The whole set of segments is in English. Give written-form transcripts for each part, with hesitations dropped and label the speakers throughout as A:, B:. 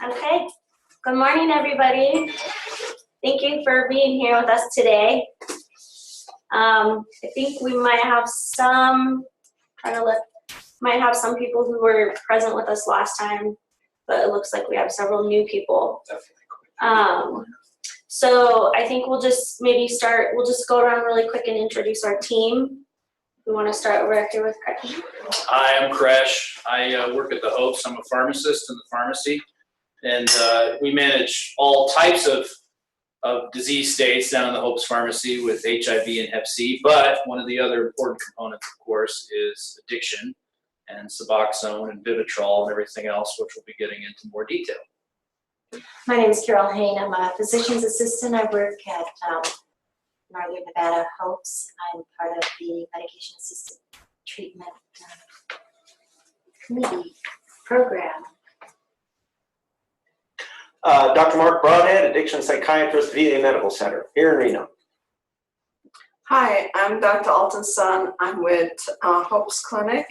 A: Okay. Good morning, everybody. Thank you for being here with us today. I think we might have some people who were present with us last time, but it looks like we have several new people. So I think we'll just go around really quick and introduce our team. We want to start over here with Krish.
B: Hi, I'm Krish. I work at the Hopes. I'm a pharmacist in the pharmacy, and we manage all types of disease states down in the Hopes Pharmacy with HIV and Hep C. But one of the other important components, of course, is addiction and Suboxone and Vivitrol and everything else, which we'll be getting into more detail.
C: My name is Carol Hain. I'm a physician's assistant. I work at Northern Nevada Hopes. I'm part of the Medication-Assisted Treatment Committee program.
D: Dr. Mark Broadhead, addiction psychiatrist, VA Medical Center here in Reno.
E: Hi, I'm Dr. Alton's son. I'm with Hope's Clinic.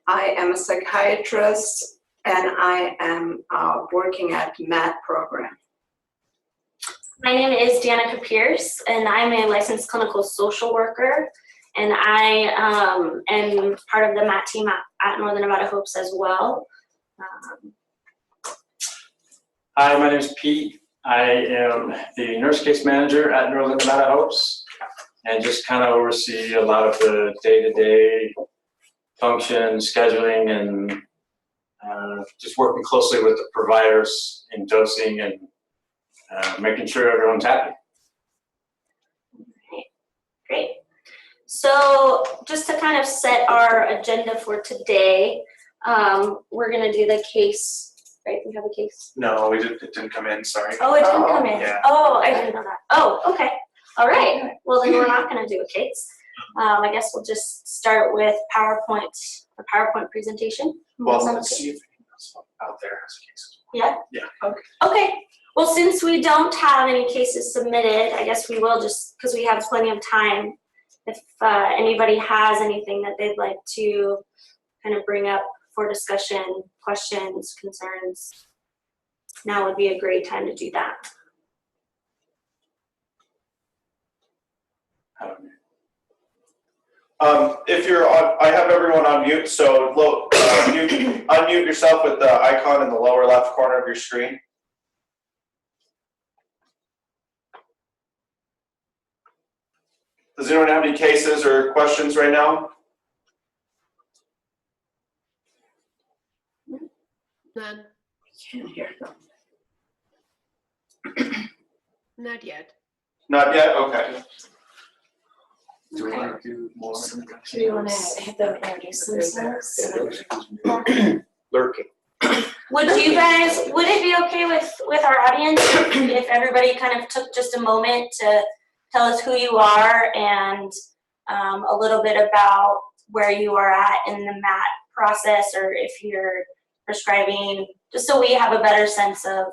E: I am a psychiatrist and I am working at MAT program.
A: My name is Danica Pierce, and I'm a licensed clinical social worker, and I am part of the MAT team at Northern Nevada Hopes as well.
F: Hi, my name is Pete. I am the nurse case manager at Northern Nevada Hopes and just kind of oversee a lot of the day-to-day function, scheduling, and just working closely with the providers in dosing and making sure everyone's happy.
A: Great. So just to kind of set our agenda for today, we're going to do the case. Right, we have a case.
G: No, it didn't come in, sorry.
A: Oh, it didn't come in.
G: Yeah.
A: Oh, I didn't know that. Oh, okay. All right. Well, then we're not going to do a case. I guess we'll just start with a PowerPoint presentation.
G: Well, let's see if anyone else out there has a case.
A: Yeah?
G: Yeah.
A: Okay. Well, since we don't have any cases submitted, I guess we will just, because we have plenty of time, if anybody has anything that they'd like to kind of bring up for discussion, questions, concerns, now would be a great time to do that.
G: If you're on, I have everyone on mute, so unmute yourself with the icon in the lower left corner of your screen. Does anyone have any cases or questions right now?
H: None.
E: I can't hear them.
H: Not yet.
G: Not yet? Okay.
F: Do we want to do more?
C: Do you want to have them introduce themselves?
D: Lurking.
A: Would it be okay with our audience if everybody kind of took just a moment to tell us who you are and a little bit about where you are at in the MAT process, or if you're prescribing, just so we have a better sense of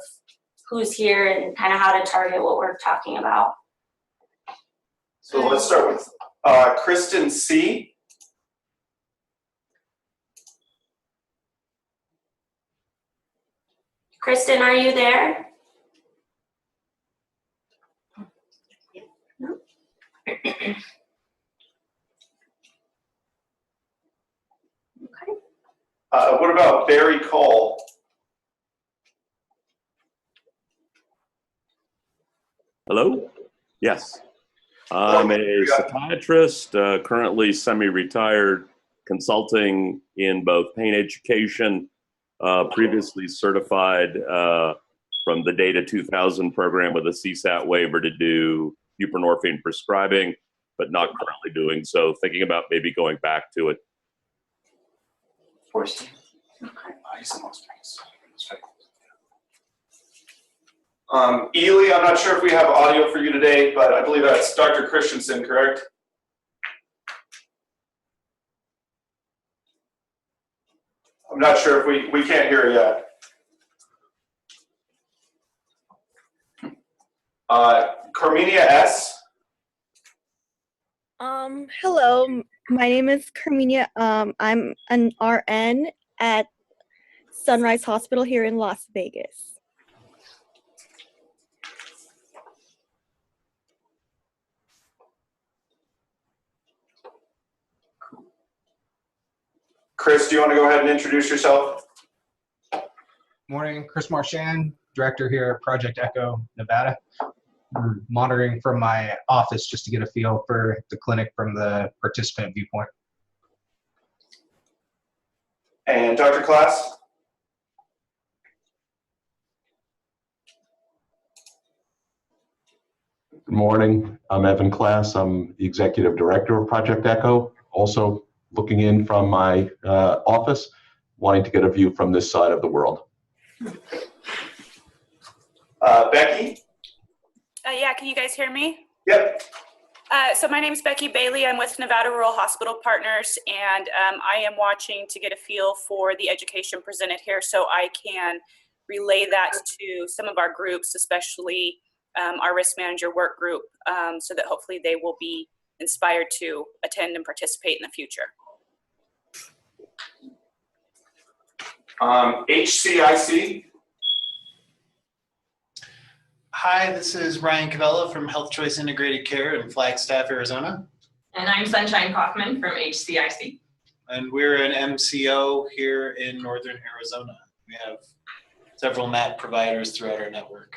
A: who's here and kind of how to target what we're talking about.
G: So let's start with Kristin C.
A: Kristin, are you there? No. Okay.
G: What about Barry Cole?
I: Hello? Yes. I'm a psychiatrist, currently semi-retired, consulting in both pain education, previously certified from the Data 2000 program with a CSAT waiver to do buprenorphine prescribing, but not currently doing so, thinking about maybe going back to it.
G: Okay. Ely, I'm not sure if we have audio for you today, but I believe that's Dr. Christensen, correct? I'm not sure if we can't hear yet. Carmenia S.
J: Hello, my name is Carmenia. I'm an RN at Sunrise Hospital here in Las Vegas.
G: Chris, do you want to go ahead and introduce yourself?
K: Morning, Chris Marchand, director here at Project Echo, Nevada. I'm monitoring from my office just to get a feel for the clinic from the participant viewpoint.
G: And Dr. Class?
L: Good morning. I'm Evan Class. I'm the executive director of Project Echo. Also looking in from my office, wanting to get a view from this side of the world.
G: Becky?
M: Yeah, can you guys hear me?
G: Yep.
M: So my name is Becky Bailey. I'm with Nevada Rural Hospital Partners, and I am watching to get a feel for the education presented here so I can relay that to some of our groups, especially our risk manager work group, so that hopefully they will be inspired to attend and participate in the future.
G: HCIC?
N: Hi, this is Ryan Cavella from Health Choice Integrated Care in Flagstaff, Arizona.
O: And I'm Sunshine Kaufman from HCIC.
N: And we're an MCO here in Northern Arizona. We have several MAT providers throughout our network.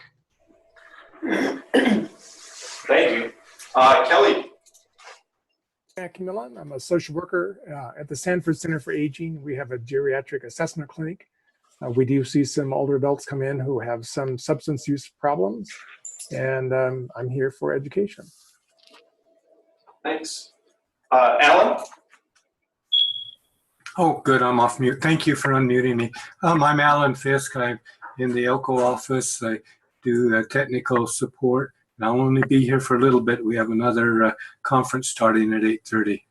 G: Thank you. Kelly?
P: Camilla. I'm a social worker at the Sanford Center for Aging. We have a geriatric assessment clinic. We do see some older adults come in who have some substance use problems, and I'm here for education.
G: Thanks. Alan?
Q: Oh, good. I'm off mute. Thank you for unmuting me. I'm Alan Fisk. I'm in the Elko office. I do technical support. I'll only be here for a little bit. We have another conference starting at 8:30.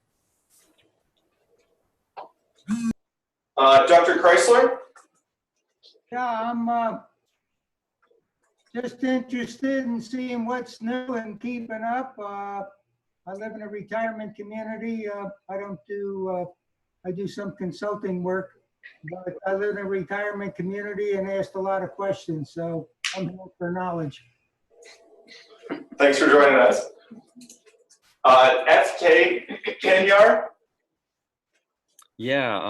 G: Dr. Chrysler?
R: Yeah, I'm just interested in seeing what's new and keeping up. I live in a retirement community. I do some consulting work, but I live in a retirement community and asked a lot of questions, so I'm here for knowledge.
G: Thanks for joining us. FK Kanyar?
S: Yeah,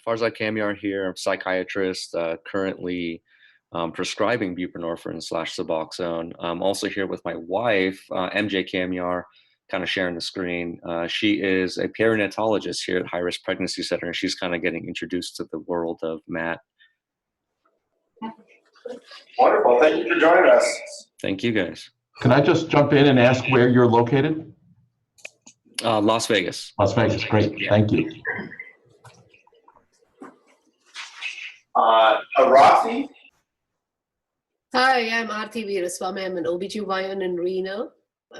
S: Farzad Kamyar here. I'm a psychiatrist, currently prescribing buprenorphine / Suboxone. I'm also here with my wife, MJ Kamyar, kind of sharing the screen. She is a perinatologist here at High Risk Pregnancy Center, and she's kind of getting introduced to the world of MAT.
G: Wonderful. Thank you for joining us.
S: Thank you, guys.
L: Can I just jump in and ask where you're located?
S: Las Vegas.
L: Las Vegas, great. Thank you.
G: Arathi?
H: Hi, I'm Aarti Veeraswamy. I'm an OBGYN in Reno,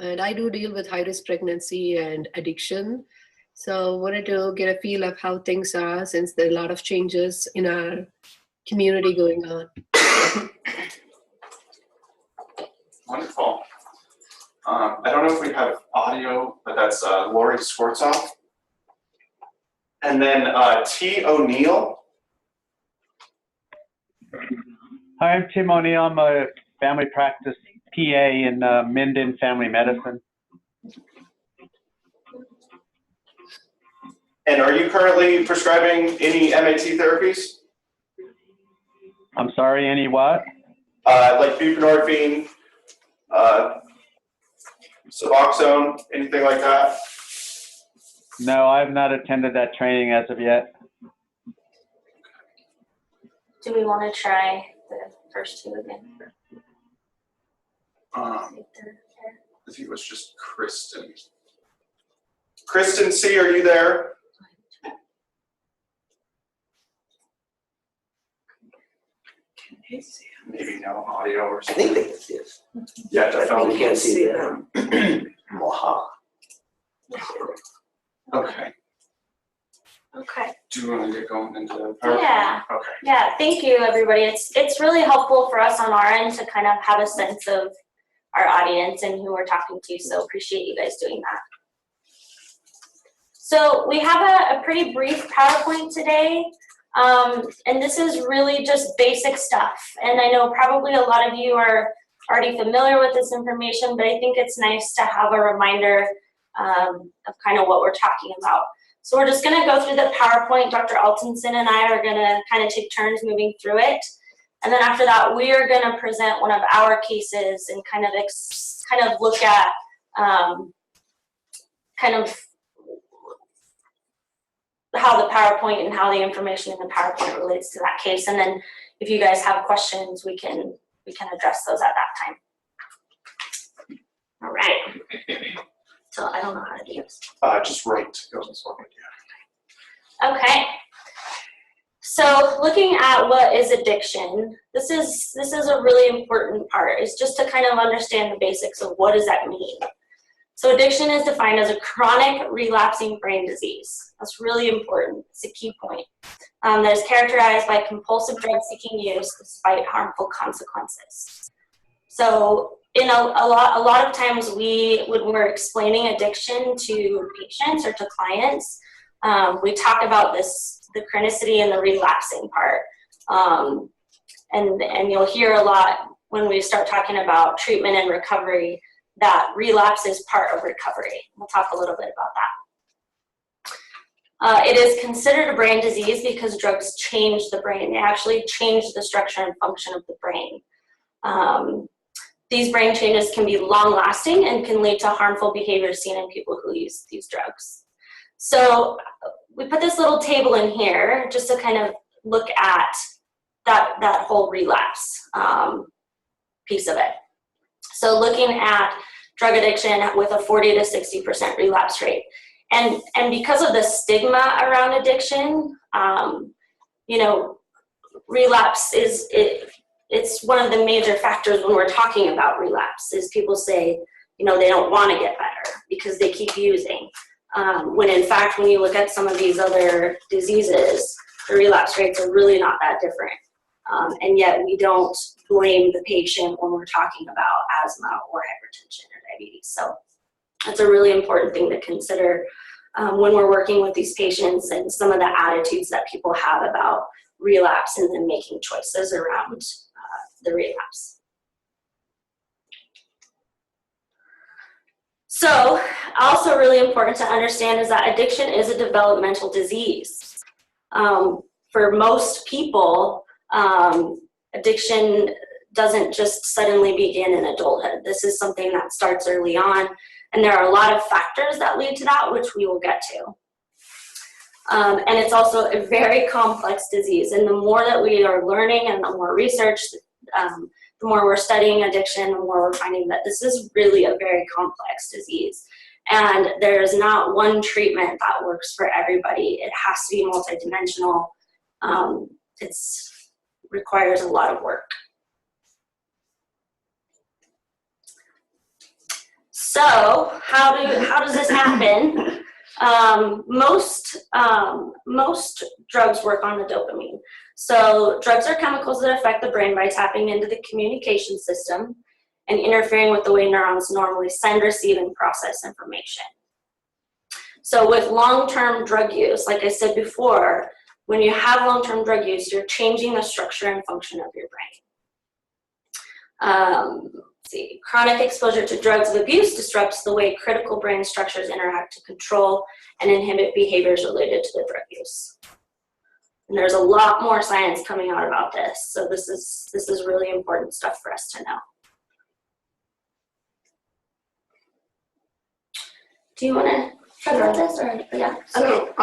H: and I do deal with high-risk pregnancy and addiction. So wanted to get a feel of how things are since there are a lot of changes in our community going on.
G: Wonderful. I don't know if we have audio, but that's Lori Swartzoff. And then T. O'Neill.
T: Hi, I'm Tim O'Neill. I'm a family practice PA in Minden Family Medicine.
G: And are you currently prescribing any MAT therapies?
T: I'm sorry, any what?
G: Like buprenorphine, Suboxone, anything like that?
T: No, I've not attended that training as of yet.
A: Do we want to try the first two again?
G: I think it was just Kristin. Kristin C, are you there? Maybe no audio or something.
D: I think they can see us.
G: Yeah, definitely.
D: We can't see them. Moha.
G: Okay.
A: Okay.
G: Do you want to get going into
A: Yeah.
G: Okay.
A: Yeah, thank you, everybody. It's really helpful for us on our end to kind of have a sense of our audience and who we're talking to, so appreciate you guys doing that. So we have a pretty brief PowerPoint today. And this is really just basic stuff. And I know probably a lot of you are already familiar with this information, but I think it's nice to have a reminder of kind of what we're talking about. So we're just going to go through the PowerPoint. Dr. Altonson and I are going to kind of take turns moving through it. And then after that, we are going to present one of our cases and kind of look at kind of how the PowerPoint and how the information in the PowerPoint relates to that case. And then if you guys have questions, we can address those at that time. All right. So I don't know how to do this.
G: Just right. Go this one.
A: Okay. So looking at what is addiction, this is a really important part. It's just to kind of understand the basics of what does that mean. So addiction is defined as a chronic relapsing brain disease. That's really important. It's a key point. That is characterized by compulsive drug-seeking use despite harmful consequences. So in a lot of times when we're explaining addiction to patients or to clients, we talk about the chronicity and the relapsing part. And you'll hear a lot when we start talking about treatment and recovery that relapse is part of recovery. We'll talk a little bit about that. It is considered a brain disease because drugs change the brain. They actually change the structure and function of the brain. These brain changes can be long-lasting and can lead to harmful behavior seen in people who use these drugs. So we put this little table in here just to kind of look at that whole relapse piece of it. So looking at drug addiction with a 40 to 60% relapse rate. And because of the stigma around addiction, relapse it's one of the major factors when we're talking about relapse is people say, they don't want to get better because they keep using. When in fact, when you look at some of these other diseases, the relapse rates are really not that different. And yet we don't blame the patient when we're talking about asthma or hypertension or diabetes. So that's a really important thing to consider when we're working with these patients and some of the attitudes that people have about relapse and then making choices around the relapse. So also really important to understand is that addiction is a developmental disease. For most people, addiction doesn't just suddenly begin in adulthood. This is something that starts early on, and there are a lot of factors that lead to that, which we will get to. And it's also a very complex disease, and the more that we are learning and the more research, the more we're studying addiction, the more we're finding that this is really a very complex disease. And there's not one treatment that works for everybody. It has to be multidimensional. It requires a lot of work. So how does this happen? Most drugs work on the dopamine. So drugs are chemicals that affect the brain by tapping into the communication system and interfering with the way neurons normally send, receive, and process information. So with long-term drug use, like I said before, when you have long-term drug use, you're changing the structure and function of your brain. Chronic exposure to drugs of abuse disrupts the way critical brain structures interact to control and inhibit behaviors related to the drug use. And there's a lot more science coming out about this, so this is really important stuff for us to know. Do you want to talk about this, or yeah?
E: So,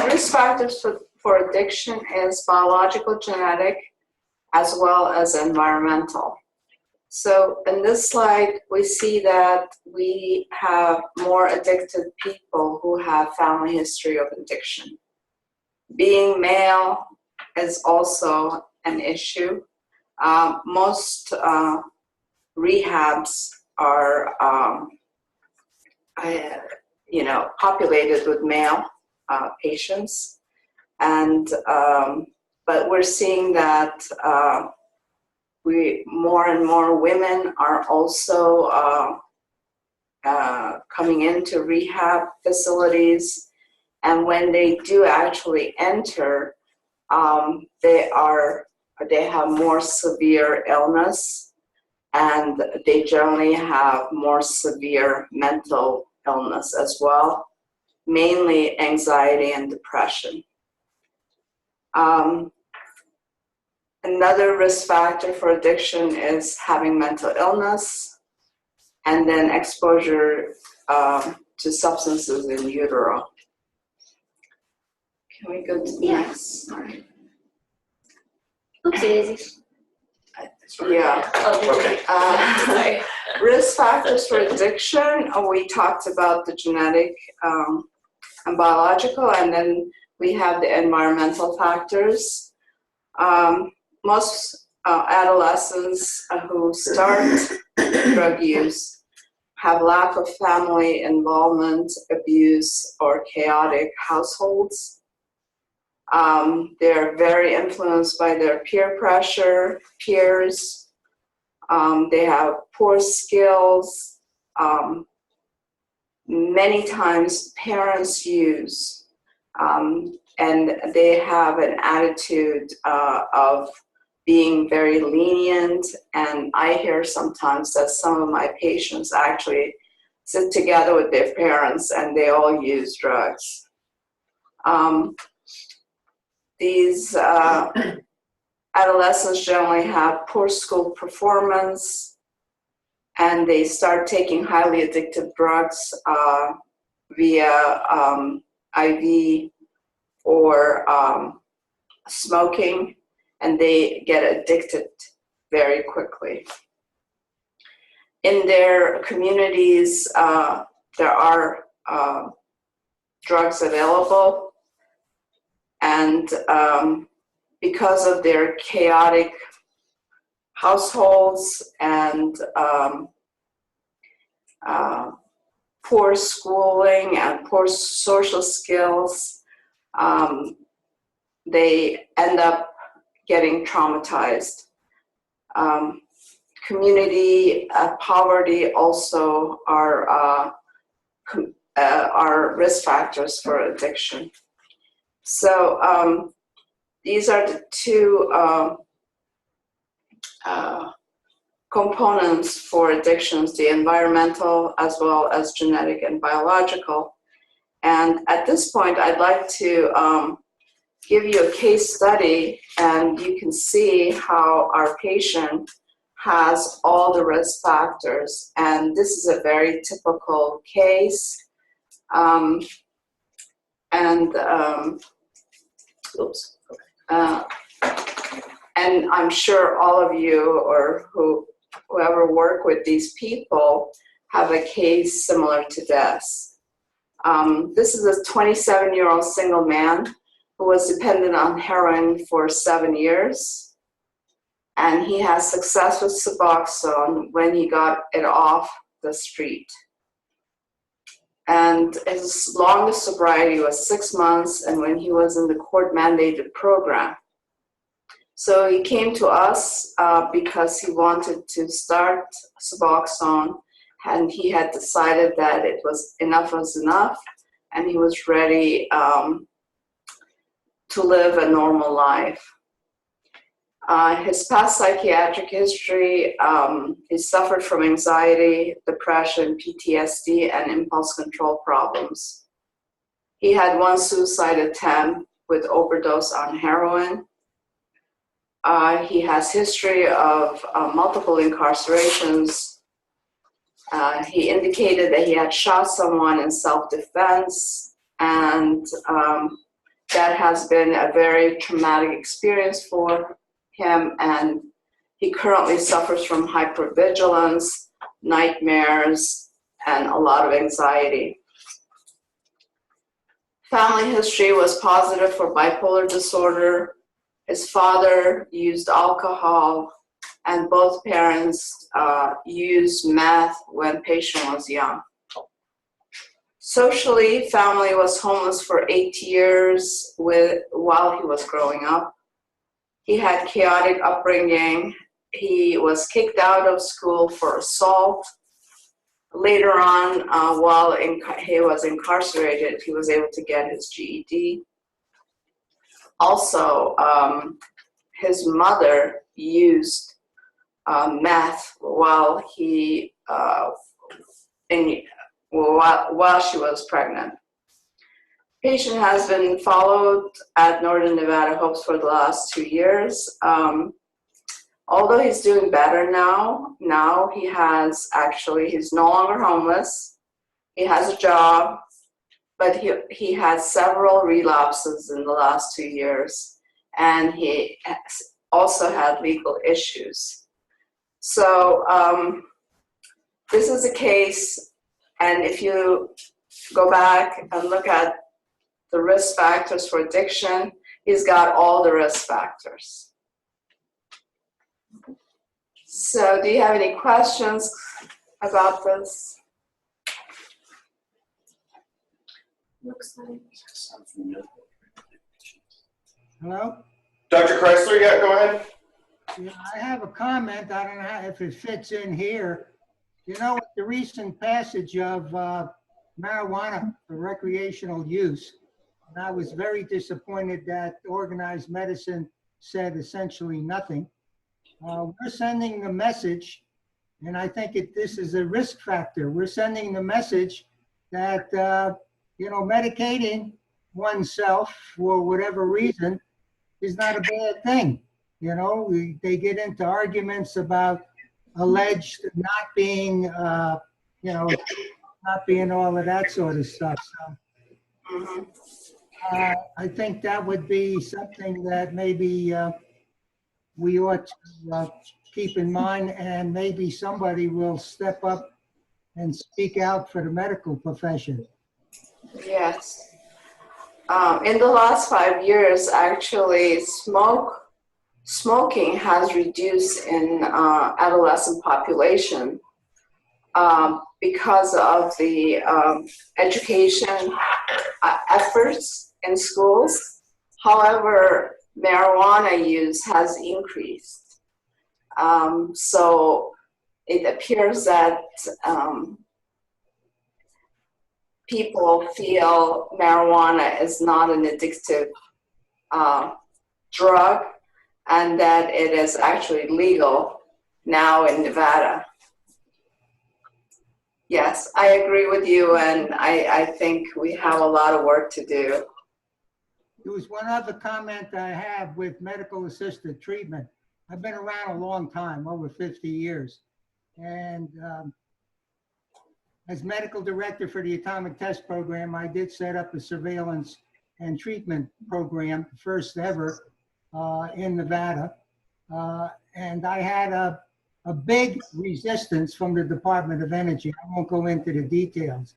E: risk factors for addiction is biological, genetic, as well as environmental. So in this slide, we see that we have more addicted people who have family history of addiction. Being male is also an issue. Most rehabs are, populated with male patients, and but we're seeing that more and more women are also coming into rehab facilities, and when they do actually enter, they have more severe illness, and they generally have more severe mental illness as well, mainly anxiety and depression. Another risk factor for addiction is having mental illness, and then exposure to substances in utero. Can we go to the next slide?
A: Oopsies.
E: Yeah.
A: Okay.
E: Risk factors for addiction, we talked about the genetic and biological, and then we have the environmental factors. Most adolescents who start drug use have lack of family involvement, abuse, or chaotic households. They're very influenced by their peer pressure, peers. They have poor skills. Many times parents use, and they have an attitude of being very lenient. And I hear sometimes that some of my patients actually sit together with their parents and they all use drugs. These adolescents generally have poor school performance, and they start taking highly addictive drugs via IV or smoking, and they get addicted very quickly. In their communities, there are drugs available, and because of their chaotic households and poor schooling and poor social skills, they end up getting traumatized. Community poverty also are risk factors for addiction. So these are the two components for addictions, the environmental as well as genetic and biological. And at this point, I'd like to give you a case study, and you can see how our patient has all the risk factors. And this is a very typical case. And I'm sure all of you or whoever work with these people have a case similar to this. This is a 27-year-old single man who was dependent on heroin for 7 years. And he had success with Suboxone when he got it off the street. And his longest sobriety was 6 months, and when he was in the court-mandated program. So he came to us because he wanted to start Suboxone, and he had decided that it was enough, and he was ready to live a normal life. His past psychiatric history, he suffered from anxiety, depression, PTSD, and impulse control problems. He had one suicide attempt with overdose on heroin. He has history of multiple incarcerations. He indicated that he had shot someone in self-defense, and that has been a very traumatic experience for him, and he currently suffers from hypervigilance, nightmares, and a lot of anxiety. Family history was positive for bipolar disorder. His father used alcohol, and both parents used meth when patient was young. Socially, family was homeless for 8 years while he was growing up. He had chaotic upbringing. He was kicked out of school for assault. Later on, while he was incarcerated, he was able to get his GED. also, his mother used meth while while she was pregnant. Patient has been followed at Northern Nevada Hopes for the last 2 years. Although he's doing better now he's no longer homeless. He has a job, but he has several relapses in the last 2 years, and he also had legal issues. So this is a case, and if you go back and look at the risk factors for addiction, he's got all the risk factors. So do you have any questions about this?
A: Looks like.
R: Hello?
G: Dr. Chrysler, yeah, go ahead.
R: Yeah, I have a comment. I don't know if it fits in here. You know, with the recent passage of marijuana for recreational use, and I was very disappointed that organized medicine said essentially nothing. We're sending the message, and I think this is a risk factor. We're sending the message that, medicating oneself for whatever reason is not a bad thing. They get into arguments about alleged not being, not being all of that sort of stuff. So I think that would be something that maybe we ought to keep in mind, and maybe somebody will step up and speak out for the medical profession.
E: Yes. In the last 5 years, actually, smoking has reduced in adolescent population because of the education efforts in schools. However, marijuana use has increased. So it appears that people feel marijuana is not an addictive drug, and that it is actually legal now in Nevada. Yes, I agree with you, and I think we have a lot of work to do.
R: There was one other comment I have with medical assisted treatment. I've been around a long time, over 50 years. And as medical director for the Atomic Test Program, I did set up a surveillance and treatment program, first ever in Nevada. And I had a big resistance from the Department of Energy. I won't go into the details.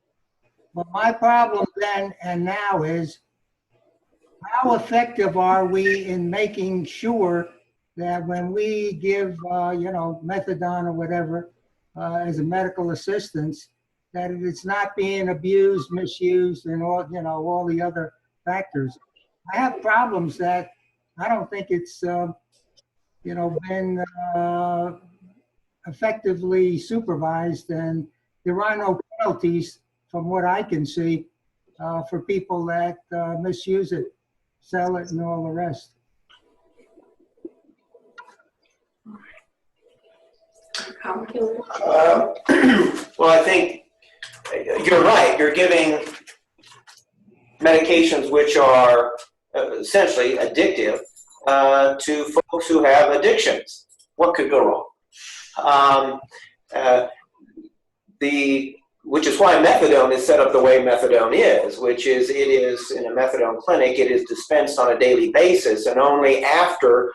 R: But my problem then and now is, how effective are we in making sure that when we give, methadone or whatever as a medical assistance, that it's not being abused, misused, and all the other factors. I have problems that I don't think it's, been effectively supervised, and there are no penalties from what I can see for people that misuse it, sell it, and all the rest.
D: Well, I think you're right. You're giving medications which are essentially addictive to folks who have addictions. What could go wrong? Which is why methadone is set up the way methadone is, which is, it is in a methadone clinic, it is dispensed on a daily basis, and only after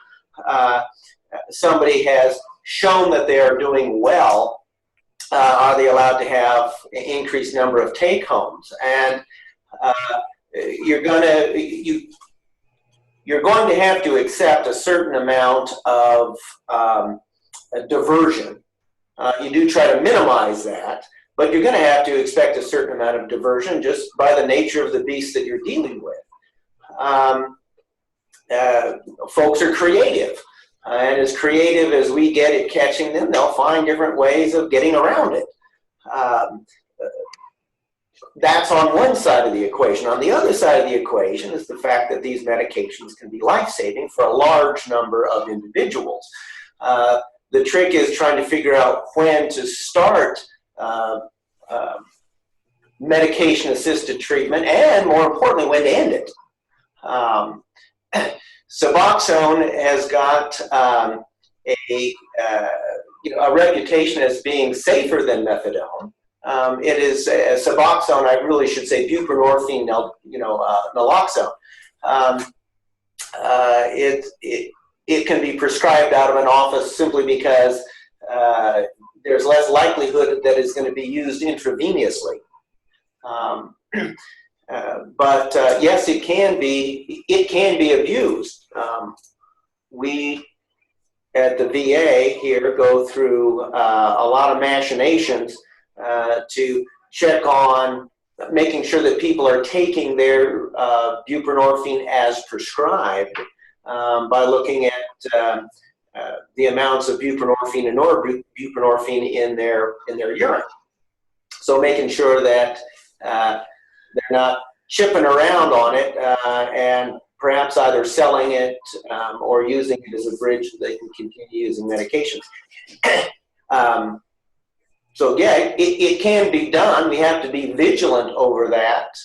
D: somebody has shown that they are doing well are they allowed to have an increased number of take-homes. And you're going to have to accept a certain amount of diversion. You do try to minimize that, but you're going to have to expect a certain amount of diversion just by the nature of the beast that you're dealing with. Folks are creative. And as creative as we get at catching them, they'll find different ways of getting around it. That's on one side of the equation. On the other side of the equation is the fact that these medications can be life-saving for a large number of individuals. The trick is trying to figure out when to start medication-assisted treatment, and more importantly, when to end it. Suboxone has got a reputation as being safer than methadone. It is Suboxone. I really should say buprenorphine, naloxone. It can be prescribed out of an office simply because there's less likelihood that it's going to be used intravenously. But yes, it can be abused. We at the VA here go through a lot of machinations to check on making sure that people are taking their buprenorphine as prescribed by looking at the amounts of buprenorphine and norbuprenorphine in their urine. So making sure that they're not chipping around on it and perhaps either selling it or using it as a bridge so they can continue using medications. So yeah, it can be done. We have to be vigilant over that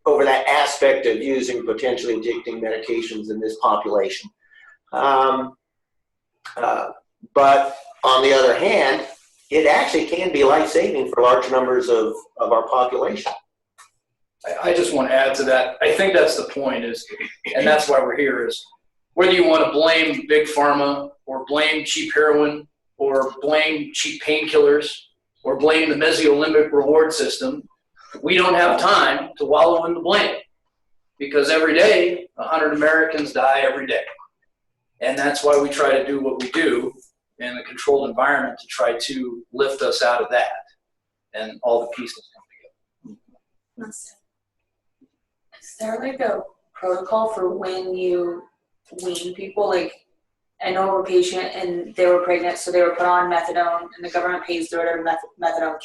D: aspect of using potentially addicting medications in this population. But on the other hand, it actually can be life-saving for large numbers of our population.
B: I just want to add to that. I think that's the point is, and that's why we're here, is whether you want to blame big pharma or blame cheap heroin or blame cheap painkillers or blame the mesolimbic reward system, we don't have time to wallow in the blame, because every day 100 Americans die every day. And that's why we try to do what we do in a controlled environment to try to lift us out of that, and all the pieces come together.
U: Is there like a protocol for when you wean people? Like, I know a patient and they were pregnant, so they were put on methadone, and the government pays their methadone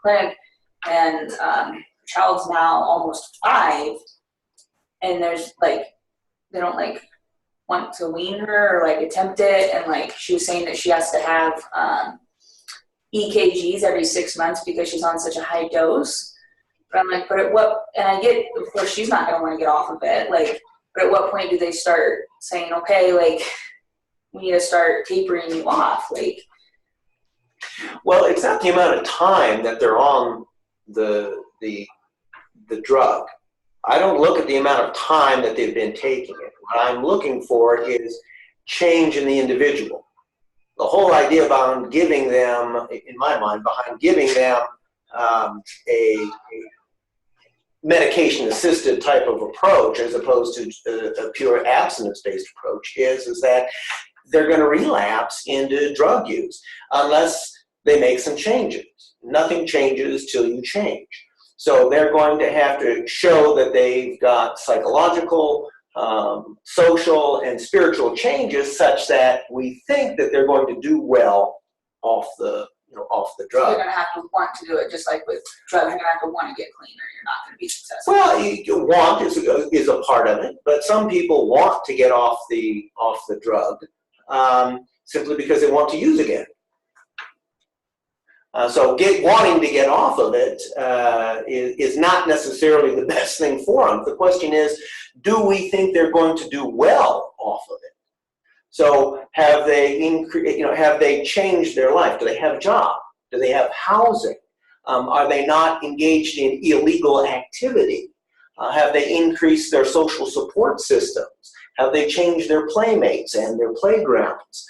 U: clinic, and child's now almost 5, and there's like, they don't like want to wean her or like attempt it, and like she was saying that she has to have EKGs every 6 months because she's on such a high dose. But I'm like, but at what, and I get, of course, she's not going to want to get off of it. Like, but at what point do they start saying, okay, like, we need to start tapering you off? Like,
D: well, it's not the amount of time that they're on the drug. I don't look at the amount of time that they've been taking it. What I'm looking for is change in the individual. The whole idea behind giving them, in my mind, behind giving them a medication-assisted type of approach as opposed to a pure abstinence-based approach is that they're going to relapse into drug use unless they make some changes. Nothing changes till you change. So they're going to have to show that they've got psychological, social, and spiritual changes such that we think that they're going to do well off the drug.
U: you're going to have to want to do it, just like with drugs, you're going to have to want to get clean or you're not going to be successful.
D: Well, want is a part of it, but some people want to get off the drug simply because they want to use again. So wanting to get off of it is not necessarily the best thing for them. The question is, do we think they're going to do well off of it? So have they changed their life? Do they have a job? Do they have housing? Are they not engaged in illegal activity? Have they increased their social support systems? Have they changed their playmates and their playgrounds?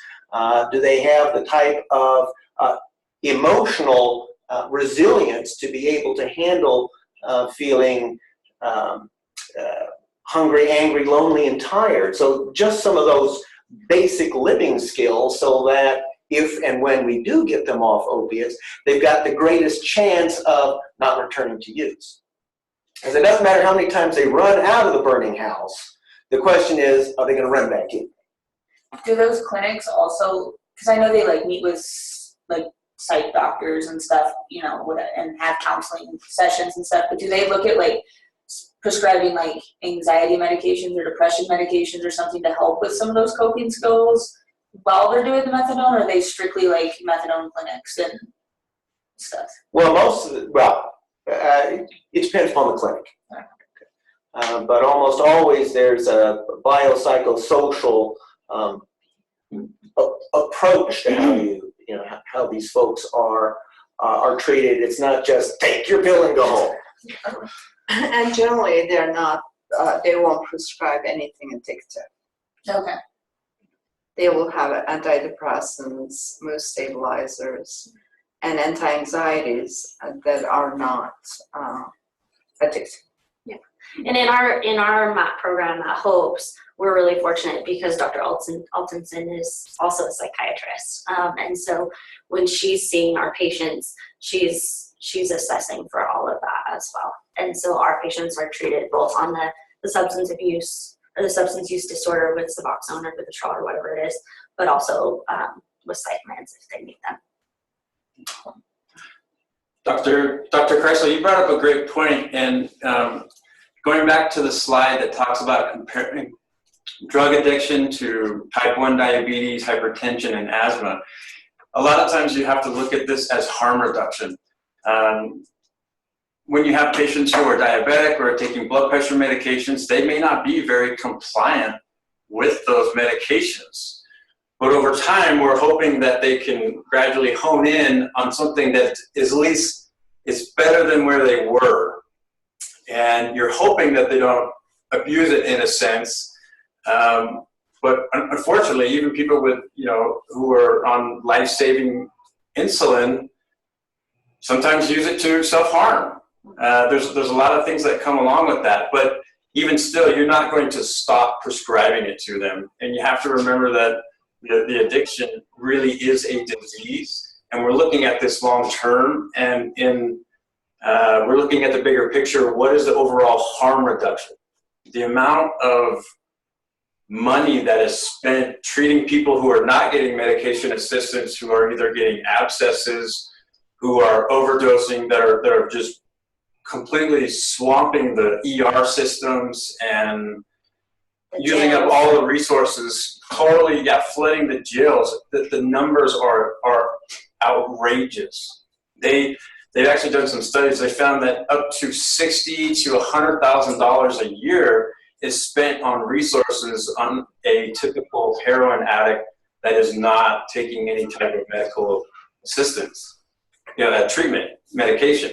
D: Do they have the type of emotional resilience to be able to handle feeling hungry, angry, lonely, and tired? So just some of those basic living skills so that if and when we do get them off opiates, they've got the greatest chance of not returning to use. Because it doesn't matter how many times they run out of the burning house, the question is, are they going to run back in?
U: Do those clinics also, because I know they like meet with like psych doctors and stuff, you know, and have counseling sessions and stuff, but do they look at like prescribing like anxiety medications or depression medications or something to help with some of those coping skills while they're doing the methadone, or are they strictly like methadone clinics and stuff?
D: Well, it depends upon the clinic. But almost always there's a biopsychosocial approach to how these folks are treated. It's not just take your pill and go home.
E: And generally, they're not. They won't prescribe anything addictive.
U: Okay.
E: They will have antidepressants, mood stabilizers, and anti-anxieties that are not addictive.
A: Yeah. And in our MAP program at Hopes, we're really fortunate because Dr. Altonson is also a psychiatrist. And so when she's seeing our patients, she's assessing for all of that as well. And so our patients are treated both on the substance abuse or the substance use disorder with Suboxone or Vivitrol or whatever it is, but also with psych meds if they need them.
B: Dr. Kreisel, you brought up a great point, and going back to the slide that talks about comparing drug addiction to type 1 diabetes, hypertension, and asthma, a lot of times you have to look at this as harm reduction. When you have patients who are diabetic or are taking blood pressure medications, they may not be very compliant with those medications. But over time, we're hoping that they can gradually hone in on something that is at least is better than where they were. And you're hoping that they don't abuse it in a sense. But unfortunately, even people with, who are on life-saving insulin sometimes use it to self-harm. There's a lot of things that come along with that, but even still, you're not going to stop prescribing it to them. And you have to remember that the addiction really is a disease, and we're looking at this long-term, and we're looking at the bigger picture. What is the overall harm reduction? The amount of money that is spent treating people who are not getting medication assistance, who are either getting abscesses, who are overdosing, that are just completely swamping the ER systems and using up all the resources, totally, flooding the jails. The numbers are outrageous. They've actually done some studies. They found that up to $60,000 to $100,000 a year is spent on resources on a typical heroin addict that is not taking any type of medical assistance, that treatment, medication.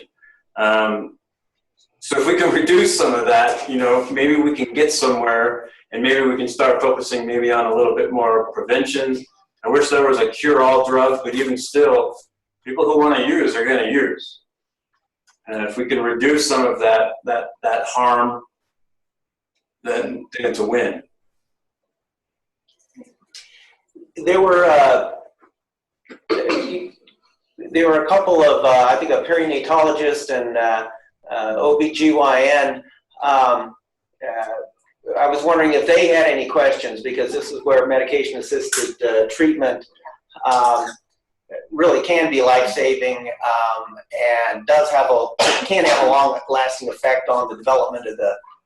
B: So if we can reduce some of that, maybe we can get somewhere, and maybe we can start focusing maybe on a little bit more prevention. I wish there was a cure-all drug, but even still, people who want to use are going to use. And if we can reduce some of that harm, then it's a win.
D: There were a couple of, I think, a perinatologist and OBGYN. I was wondering if they had any questions, because this is where medication-assisted treatment really can be life-saving, and can have a long-lasting effect on the development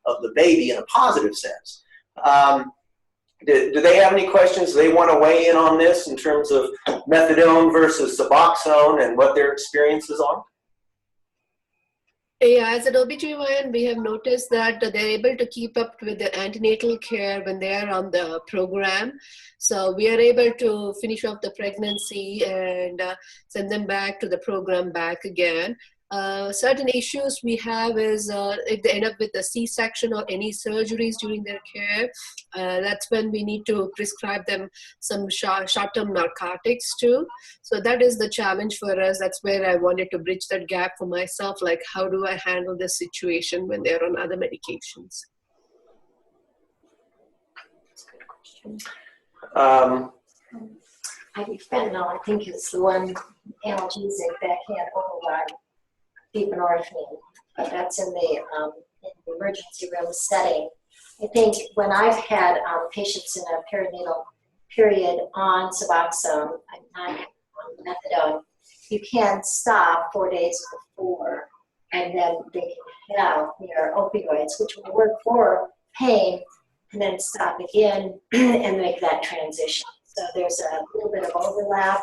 D: of the baby in a positive sense. Do they have any questions? Do they want to weigh in on this in terms of methadone versus Suboxone and what their experiences are?
H: Yeah, as an OBGYN, we have noticed that they're able to keep up with the antenatal care when they are on the program. So we are able to finish off the pregnancy and send them back to the program back again. Certain issues we have is if they end up with a C-section or any surgeries during their care, that's when we need to prescribe them some short-term narcotics too. So that is the challenge for us. That's where I wanted to bridge that gap for myself, like how do I handle this situation when they're on other medications?
C: That's a good question. Ibuprofen, I think, is the one analgesic that can't override buprenorphine, but that's in the emergency room setting. I think when I've had patients in a perinatal period on Suboxone, not on methadone, you can stop 4 days before, and then they can have their opioids, which will work for pain, and then stop again and make that transition. So there's a little bit of overlap,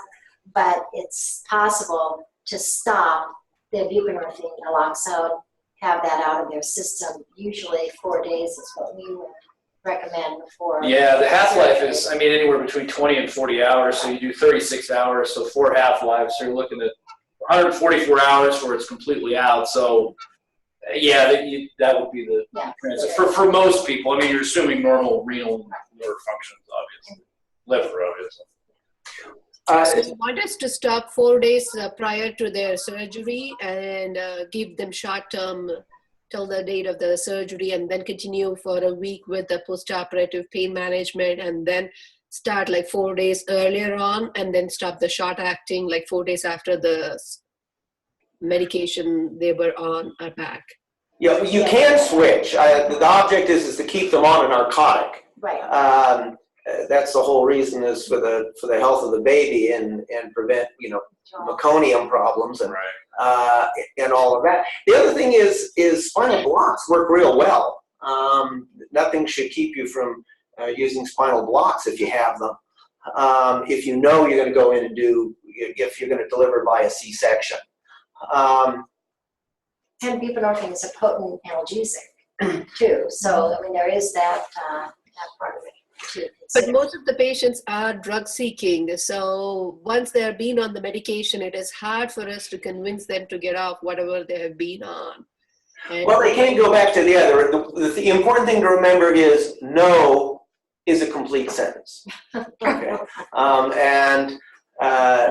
C: but it's possible to stop the buprenorphine, naloxone, have that out of their system. Usually 4 days is what we would recommend before.
B: Yeah, the half-life is, I mean, anywhere between 20 and 40 hours, so you do 36 hours, so 4 half-lives, so you're looking at 144 hours where it's completely out, so yeah, that would be the transit. For most people, I mean, you're assuming normal renal liver functions, obviously, liver, obviously.
H: So you want us to stop 4 days prior to their surgery and give them short-term till the date of the surgery, and then continue for a week with the post-operative pain management, and then start like 4 days earlier on, and then stop the short-acting like 4 days after the medication they were on are back.
D: Yeah, you can switch. The object is to keep them on a narcotic.
C: Right.
D: That's the whole reason is for the health of the baby and prevent, meconium problems and all of that. The other thing is spinal blocks work real well. Nothing should keep you from using spinal blocks if you have them. If you know you're going to go in and if you're going to deliver by a C-section.
C: And buprenorphine is a potent analgesic too. So, I mean, there is that part of it too.
H: But most of the patients are drug seeking. So once they're been on the medication, it is hard for us to convince them to get off whatever they have been on. And
D: well, they can't go back to the other. The important thing to remember is no is a complete sentence. Okay.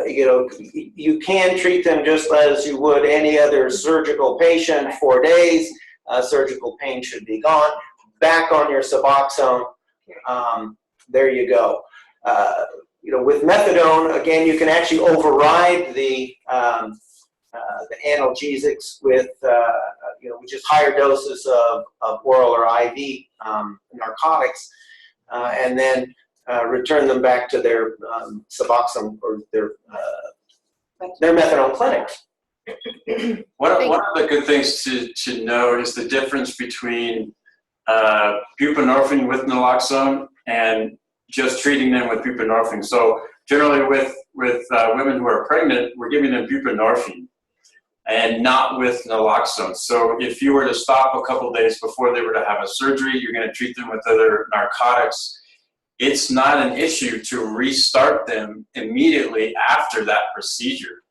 D: You can treat them just as you would any other surgical patient. 4 days, surgical pain should be gone. Back on your Suboxone. There you go. With methadone, again, you can actually override the analgesics with, which is higher doses of oral or IV narcotics, and then return them back to their Suboxone or their methadone clinics.
F: One of the good things to know is the difference between buprenorphine with naloxone and just treating them with buprenorphine. So generally with women who are pregnant, we're giving them buprenorphine and not with naloxone. So if you were to stop a couple days before they were to have a surgery, you're going to treat them with other narcotics. It's not an issue to restart them immediately after that procedure.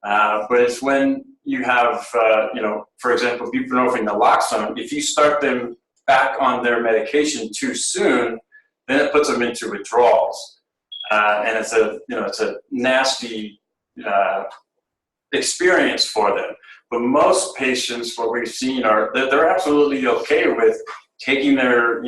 F: But it's when you have, for example, buprenorphine, naloxone, if you start them back on their medication too soon, then it puts them into withdrawals. And it's a nasty experience for them. But most patients, what we've seen they're absolutely okay with taking their,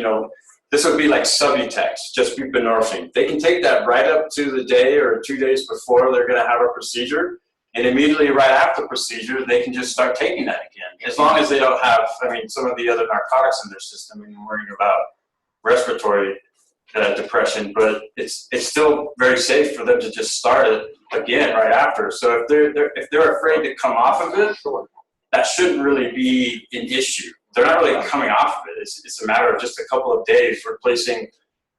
F: this would be like Subutex, just buprenorphine. They can take that right up to the day or 2 days before they're going to have a procedure, and immediately right after the procedure, they can just start taking that again. As long as they don't have, some of the other narcotics in their system, and worrying about respiratory depression, but it's still very safe for them to just start it again right after. So if they're afraid to come off of it, that shouldn't really be an issue. They're not really coming off of it. It's a matter of just a couple of days replacing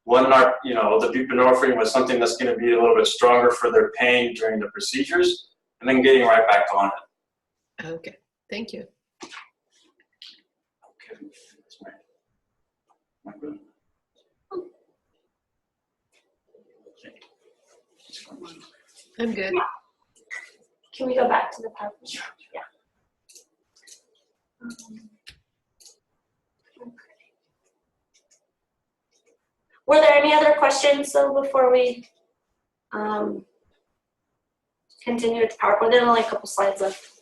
F: the buprenorphine with something that's going to be a little bit stronger for their pain during the procedures, and then getting right back on it.
H: Okay, thank you. I'm good.
A: Can we go back to the PowerPoint? Yeah. Were there any other questions though before we continue with the PowerPoint? There's only a couple slides left.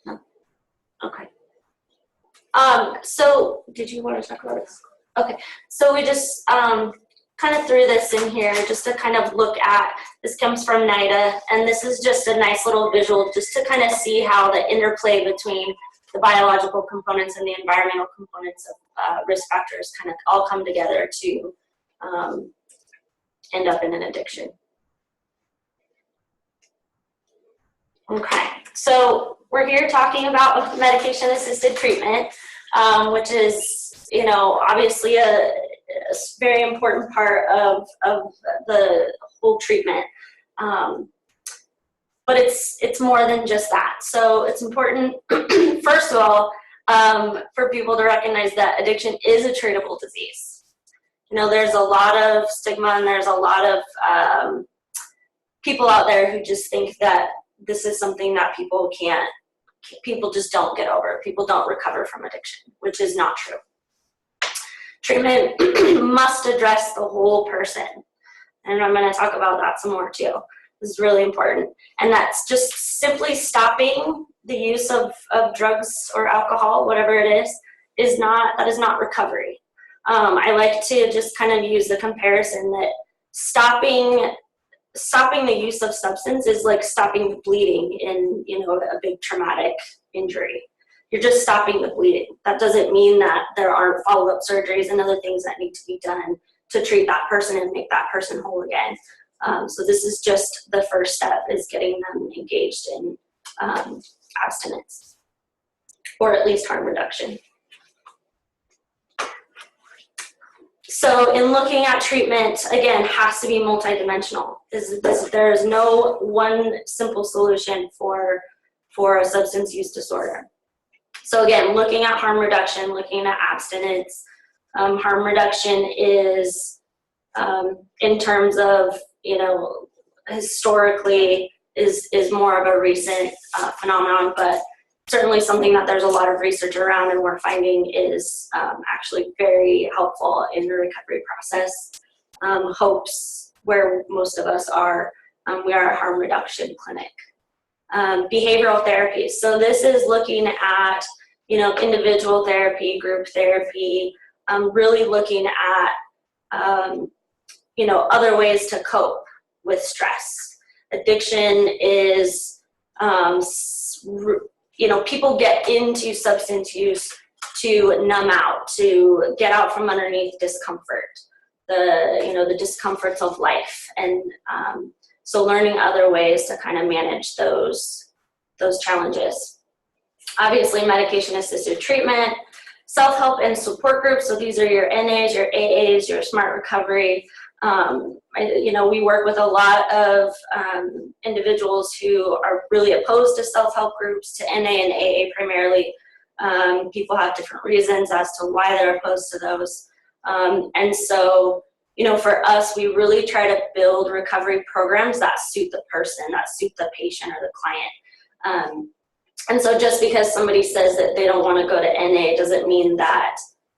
A: No? Okay. So did you want to talk about this? Okay. So we just kind of threw this in here just to kind of look at, this comes from NIDA, and this is just a nice little visual just to kind of see how the interplay between the biological components and the environmental components of risk factors kind of all come together to end up in an addiction. Okay, so we're here talking about medication-assisted treatment, which is, you know, obviously a very important part of the whole treatment. But it's more than just that. So it's important, first of all, for people to recognize that addiction is a treatable disease. You know, there's a lot of stigma and there's a lot of people out there who just think that this is something that people just don't get over. People don't recover from addiction, which is not true. Treatment must address the whole person. And I'm going to talk about that some more too. This is really important. And that's just simply stopping the use of drugs or alcohol, whatever it is not recovery. I like to just kind of use the comparison that stopping the use of substance is like stopping the bleeding in, you know, a big traumatic injury. You're just stopping the bleeding. That doesn't mean that there aren't follow-up surgeries and other things that need to be done to treat that person and make that person whole again. So this is just the first step, is getting them engaged in abstinence, or at least harm reduction. So in looking at treatment, again, has to be multidimensional. There is no one simple solution for a substance use disorder. So again, looking at harm reduction, looking at abstinence. Harm reduction is, in terms of, you know, historically is more of a recent phenomenon, but certainly something that there's a lot of research around and we're finding is actually very helpful in the recovery process. HOPES, where most of us are, we are a harm reduction clinic. Behavioral therapy. So this is looking at, you know, individual therapy, group therapy, really looking at, you know, other ways to cope with stress. Addiction is, you know, people get into substance use to numb out, to get out from underneath discomfort, the discomforts of life. And so learning other ways to kind of manage those challenges. Obviously, medication-assisted treatment, self-help and support groups. So these are your NAs, your AAs, your smart recovery. You know, we work with a lot of individuals who are really opposed to self-help groups, to NA and AA primarily. People have different reasons as to why they're opposed to those. And so, you know, for us, we really try to build recovery programs that suit the person, that suit the patient or the client. And so just because somebody says that they don't want to go to NA doesn't mean that,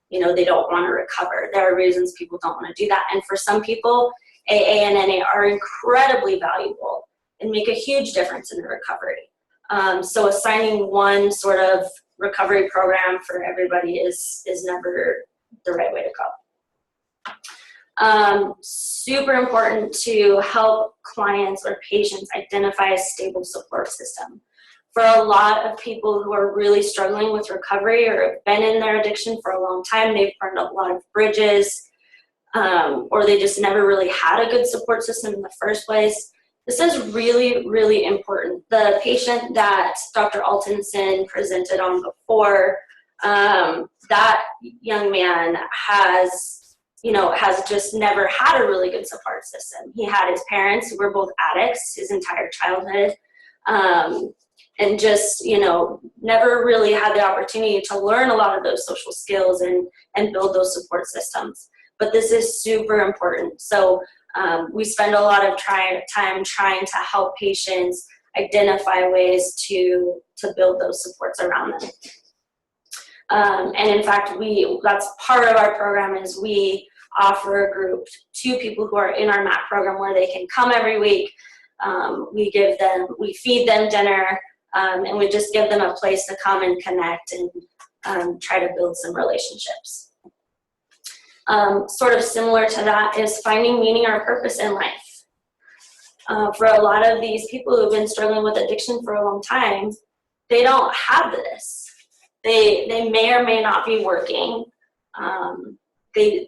A: you know, they don't want to recover. There are reasons people don't want to do that. And for some people, AA and NA are incredibly valuable and make a huge difference in the recovery. So assigning one sort of recovery program for everybody is never the right way to go. Super important to help clients or patients identify a stable support system. For a lot of people who are really struggling with recovery or have been in their addiction for a long time, they've burned a lot of bridges, or they just never really had a good support system in the first place. This is really, really important. The patient that Dr. Altonson presented on before, that young man has just never had a really good support system. He had his parents who were both addicts his entire childhood. And just, you know, never really had the opportunity to learn a lot of those social skills and build those support systems. But this is super important. So we spend a lot of time trying to help patients identify ways to build those supports around them. And in fact, that's part of our program is we offer a group to people who are in our MAP program where they can come every week. We feed them dinner. And we just give them a place to come and connect and try to build some relationships. Sort of similar to that is finding meaning or purpose in life. For a lot of these people who've been struggling with addiction for a long time, they don't have this. They may or may not be working. They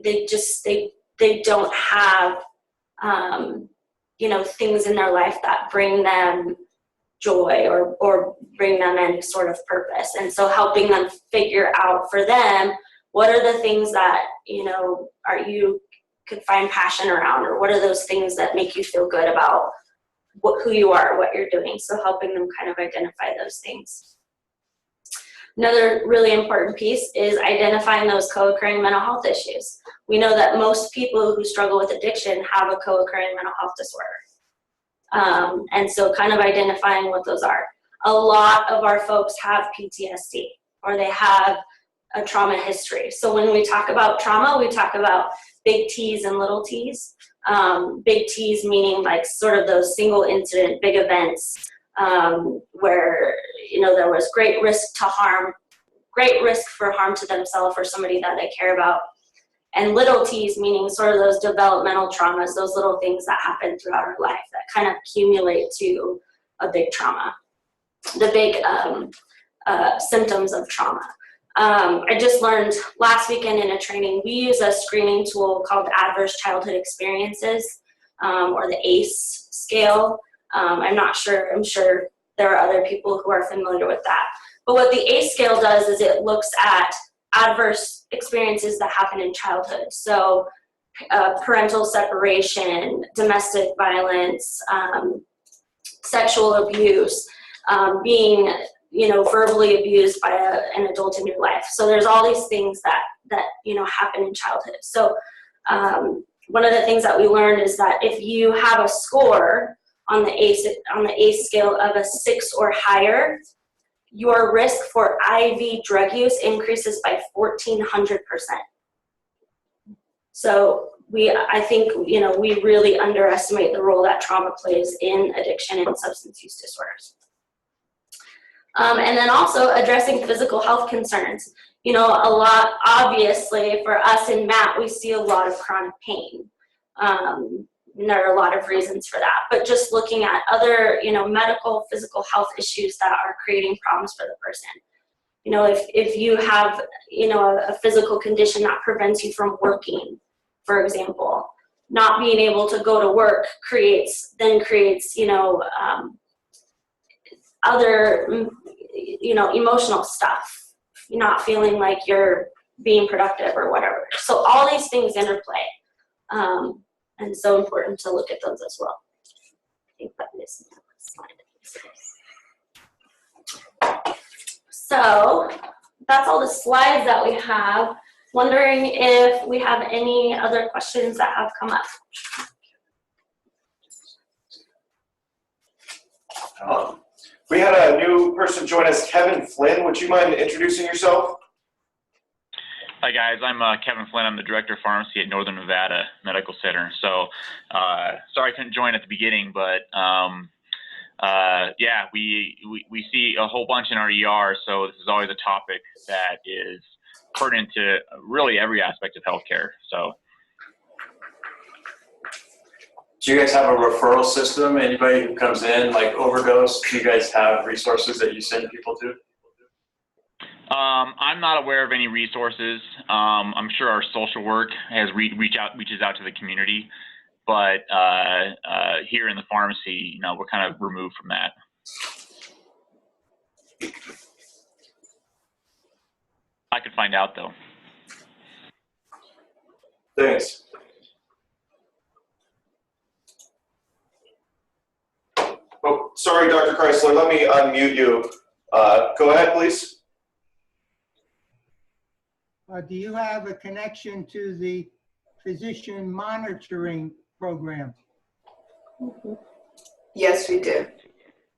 A: don't have, you know, things in their life that bring them joy or bring them any sort of purpose. And so helping them figure out for them, what are the things that, you know, you could find passion around, or what are those things that make you feel good about who you are, what you're doing. So helping them kind of identify those things. Another really important piece is identifying those co-occurring mental health issues. We know that most people who struggle with addiction have a co-occurring mental health disorder. And so kind of identifying what those are. A lot of our folks have PTSD, or they have a trauma history. So when we talk about trauma, we talk about big T's and little t's. Big T's meaning like sort of those single incident, big events, where, you know, there was great risk for harm to themselves or somebody that they care about. And little t's meaning sort of those developmental traumas, those little things that happen throughout our life that kind of accumulate to a big trauma, the big symptoms of trauma. I just learned last weekend in a training, we use a screening tool called Adverse Childhood Experiences, or the ACE scale. I'm sure there are other people who are familiar with that. But what the ACE scale does is it looks at adverse experiences that happen in childhood. So parental separation, domestic violence, sexual abuse, being, you know, verbally abused by an adult in your life. So there's all these things that you know, happen in childhood. So one of the things that we learned is that if you have a score on the ACE scale of a 6 or higher, your risk for IV drug use increases by 1,400%. So I think, you know, we really underestimate the role that trauma plays in addiction and substance use disorders. And then also addressing physical health concerns. You know, a lot, obviously, for us in MAT, we see a lot of chronic pain. There are a lot of reasons for that, but just looking at other, you know, medical, physical health issues that are creating problems for the person. You know, if you have, you know, a physical condition that prevents you from working, for example, not being able to go to work creates, you know, other, you know, emotional stuff, not feeling like you're being productive or whatever. So all these things interplay. And so important to look at those as well. I think that is the slide. So that's all the slides that we have. Wondering if we have any other questions that have come up.
G: We had a new person join us, Kevin Flynn. Would you mind introducing yourself?
I: Hi guys, I'm Kevin Flynn. I'm the Director of Pharmacy at Northern Nevada Medical Center. So sorry I couldn't join at the beginning, but yeah, we see a whole bunch in our ER, so this is always a topic that is pertinent to really every aspect of healthcare. So,
F: Do you guys have a referral system? Anybody who comes in, like overdose, do you guys have resources that you send people to?
I: I'm not aware of any resources. I'm sure our social work has reaches out to the community, but here in the pharmacy, you know, we're kind of removed from that. I could find out though.
G: Thanks. Oh, sorry, Dr. Chrysler, let me unmute you. Go ahead, please.
R: Do you have a connection to the physician monitoring program?
E: Yes, we do.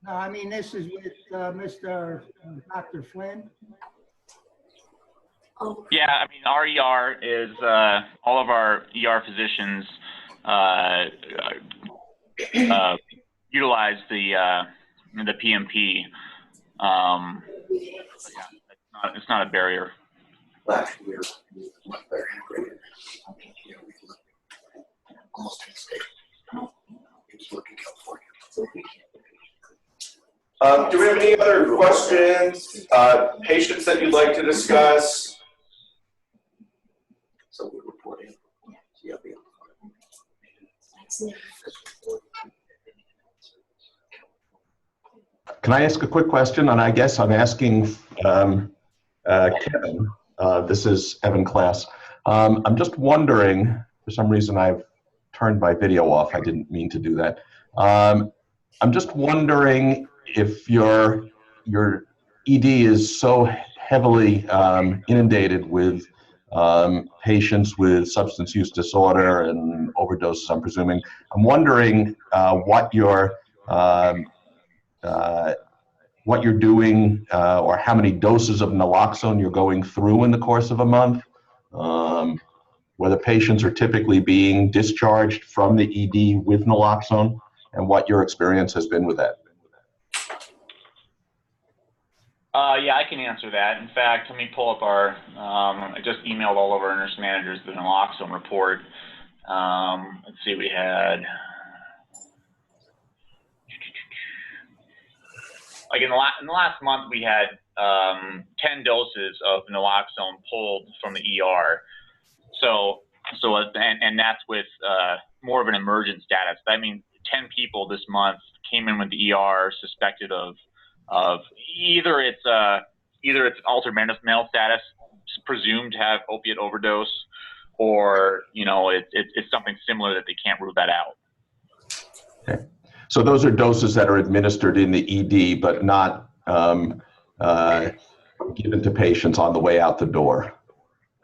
R: No, I mean, this is with Dr. Flynn.
I: Yeah, I mean, our ER is, all of our ER physicians utilize the PMP. Yeah, it's not a barrier.
V: Last year, much better integrated. You know, we can look almost any state. Just look at California.
G: Do we have any other questions, patients that you'd like to discuss?
V: So we report in. Yeah,
L: Can I ask a quick question? And I guess I'm asking Kevin. This is Evan Class. I'm just wondering, for some reason I've turned my video off. I didn't mean to do that. I'm just wondering if your ED is so heavily inundated with patients with substance use disorder and overdoses, I'm presuming. I'm wondering what you're doing or how many doses of naloxone you're going through in the course of a month, whether patients are typically being discharged from the ED with naloxone, and what your experience has been with that.
I: Yeah, I can answer that. In fact, let me pull up our, I just emailed all of our nurse managers the naloxone report. Let's see, we had, like in the last month, we had 10 doses of naloxone pulled from the ER. And that's with more of an emergent status. That means 10 people this month came in with the ER suspected of either it's altered mental status, presumed to have opiate overdose, or it's something similar that they can't rule that out.
L: Okay. So those are doses that are administered in the ED, but not given to patients on the way out the door.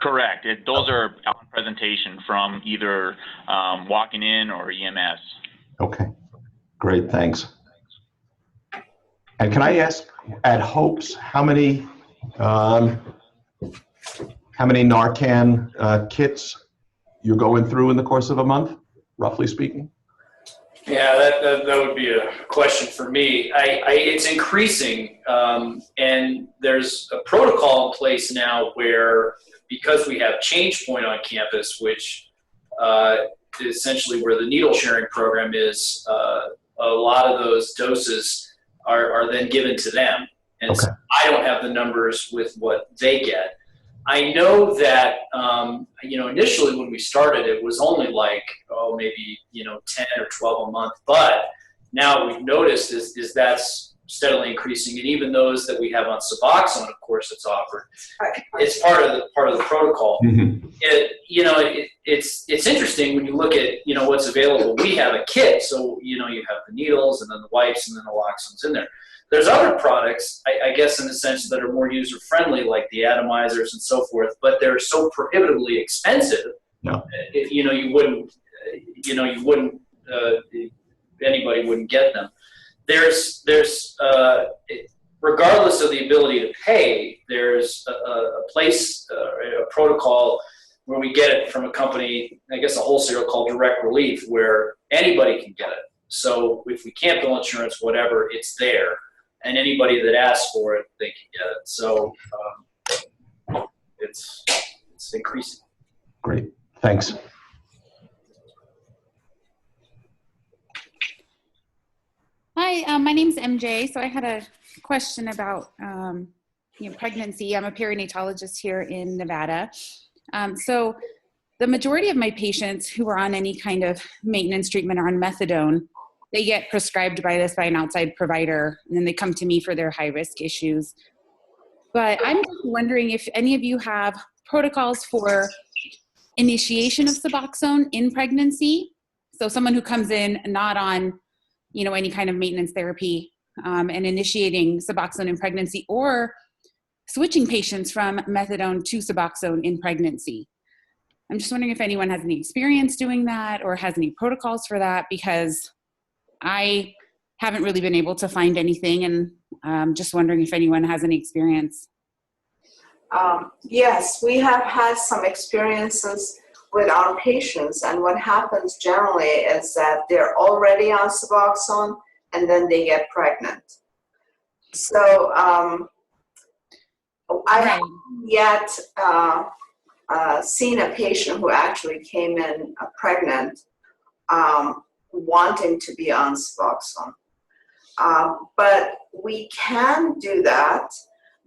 I: Correct. Those are on presentation from either walking in or EMS.
L: Okay, great, thanks. And can I ask, at Hopes, how many Narcan kits you're going through in the course of a month, roughly speaking?
B: Yeah, that would be a question for me. It's increasing, and there's a protocol in place now where, because we have Change Point on campus, which is essentially where the needle sharing program is, a lot of those doses are then given to them. And okay. So I don't have the numbers with what they get. I know that, initially when we started, it was only like, maybe, 10 or 12 a month. But now what we've noticed is that's steadily increasing. And even those that we have on Suboxone, of course, it's offered. It's part of the protocol. Mm-hmm. It's interesting when you look at, what's available. We have a kit. So, you have the needles and then the wipes and then the naloxone's in there. There's other products, I guess, in a sense, that are more user-friendly, like the atomizers and so forth, but they're so prohibitively expensive. No. Anybody wouldn't get them. There's regardless of the ability to pay, there's a place, a protocol where we get it from a company, I guess a wholesaler called Direct Relief, where anybody can get it. So if we can't bill insurance, whatever, it's there. And anybody that asks for it, they can get it. So it's increasing.
L: Great, thanks.
J: Hi, my name's MJ. So I had a question about pregnancy. I'm a perinatologist here in Nevada. So the majority of my patients who are on any kind of maintenance treatment are on methadone. They get prescribed by an outside provider, and then they come to me for their high-risk issues. But I'm just wondering if any of you have protocols for initiation of Suboxone in pregnancy. So someone who comes in not on, any kind of maintenance therapy and initiating Suboxone in pregnancy, or switching patients from methadone to Suboxone in pregnancy. I'm just wondering if anyone has any experience doing that or has any protocols for that, because I haven't really been able to find anything, and I'm just wondering if anyone has any experience.
E: Yes, we have had some experiences with our patients, and what happens generally is that they're already on Suboxone and then they get pregnant. So I haven't yet seen a patient who actually came in pregnant wanting to be on Suboxone. But we can do that.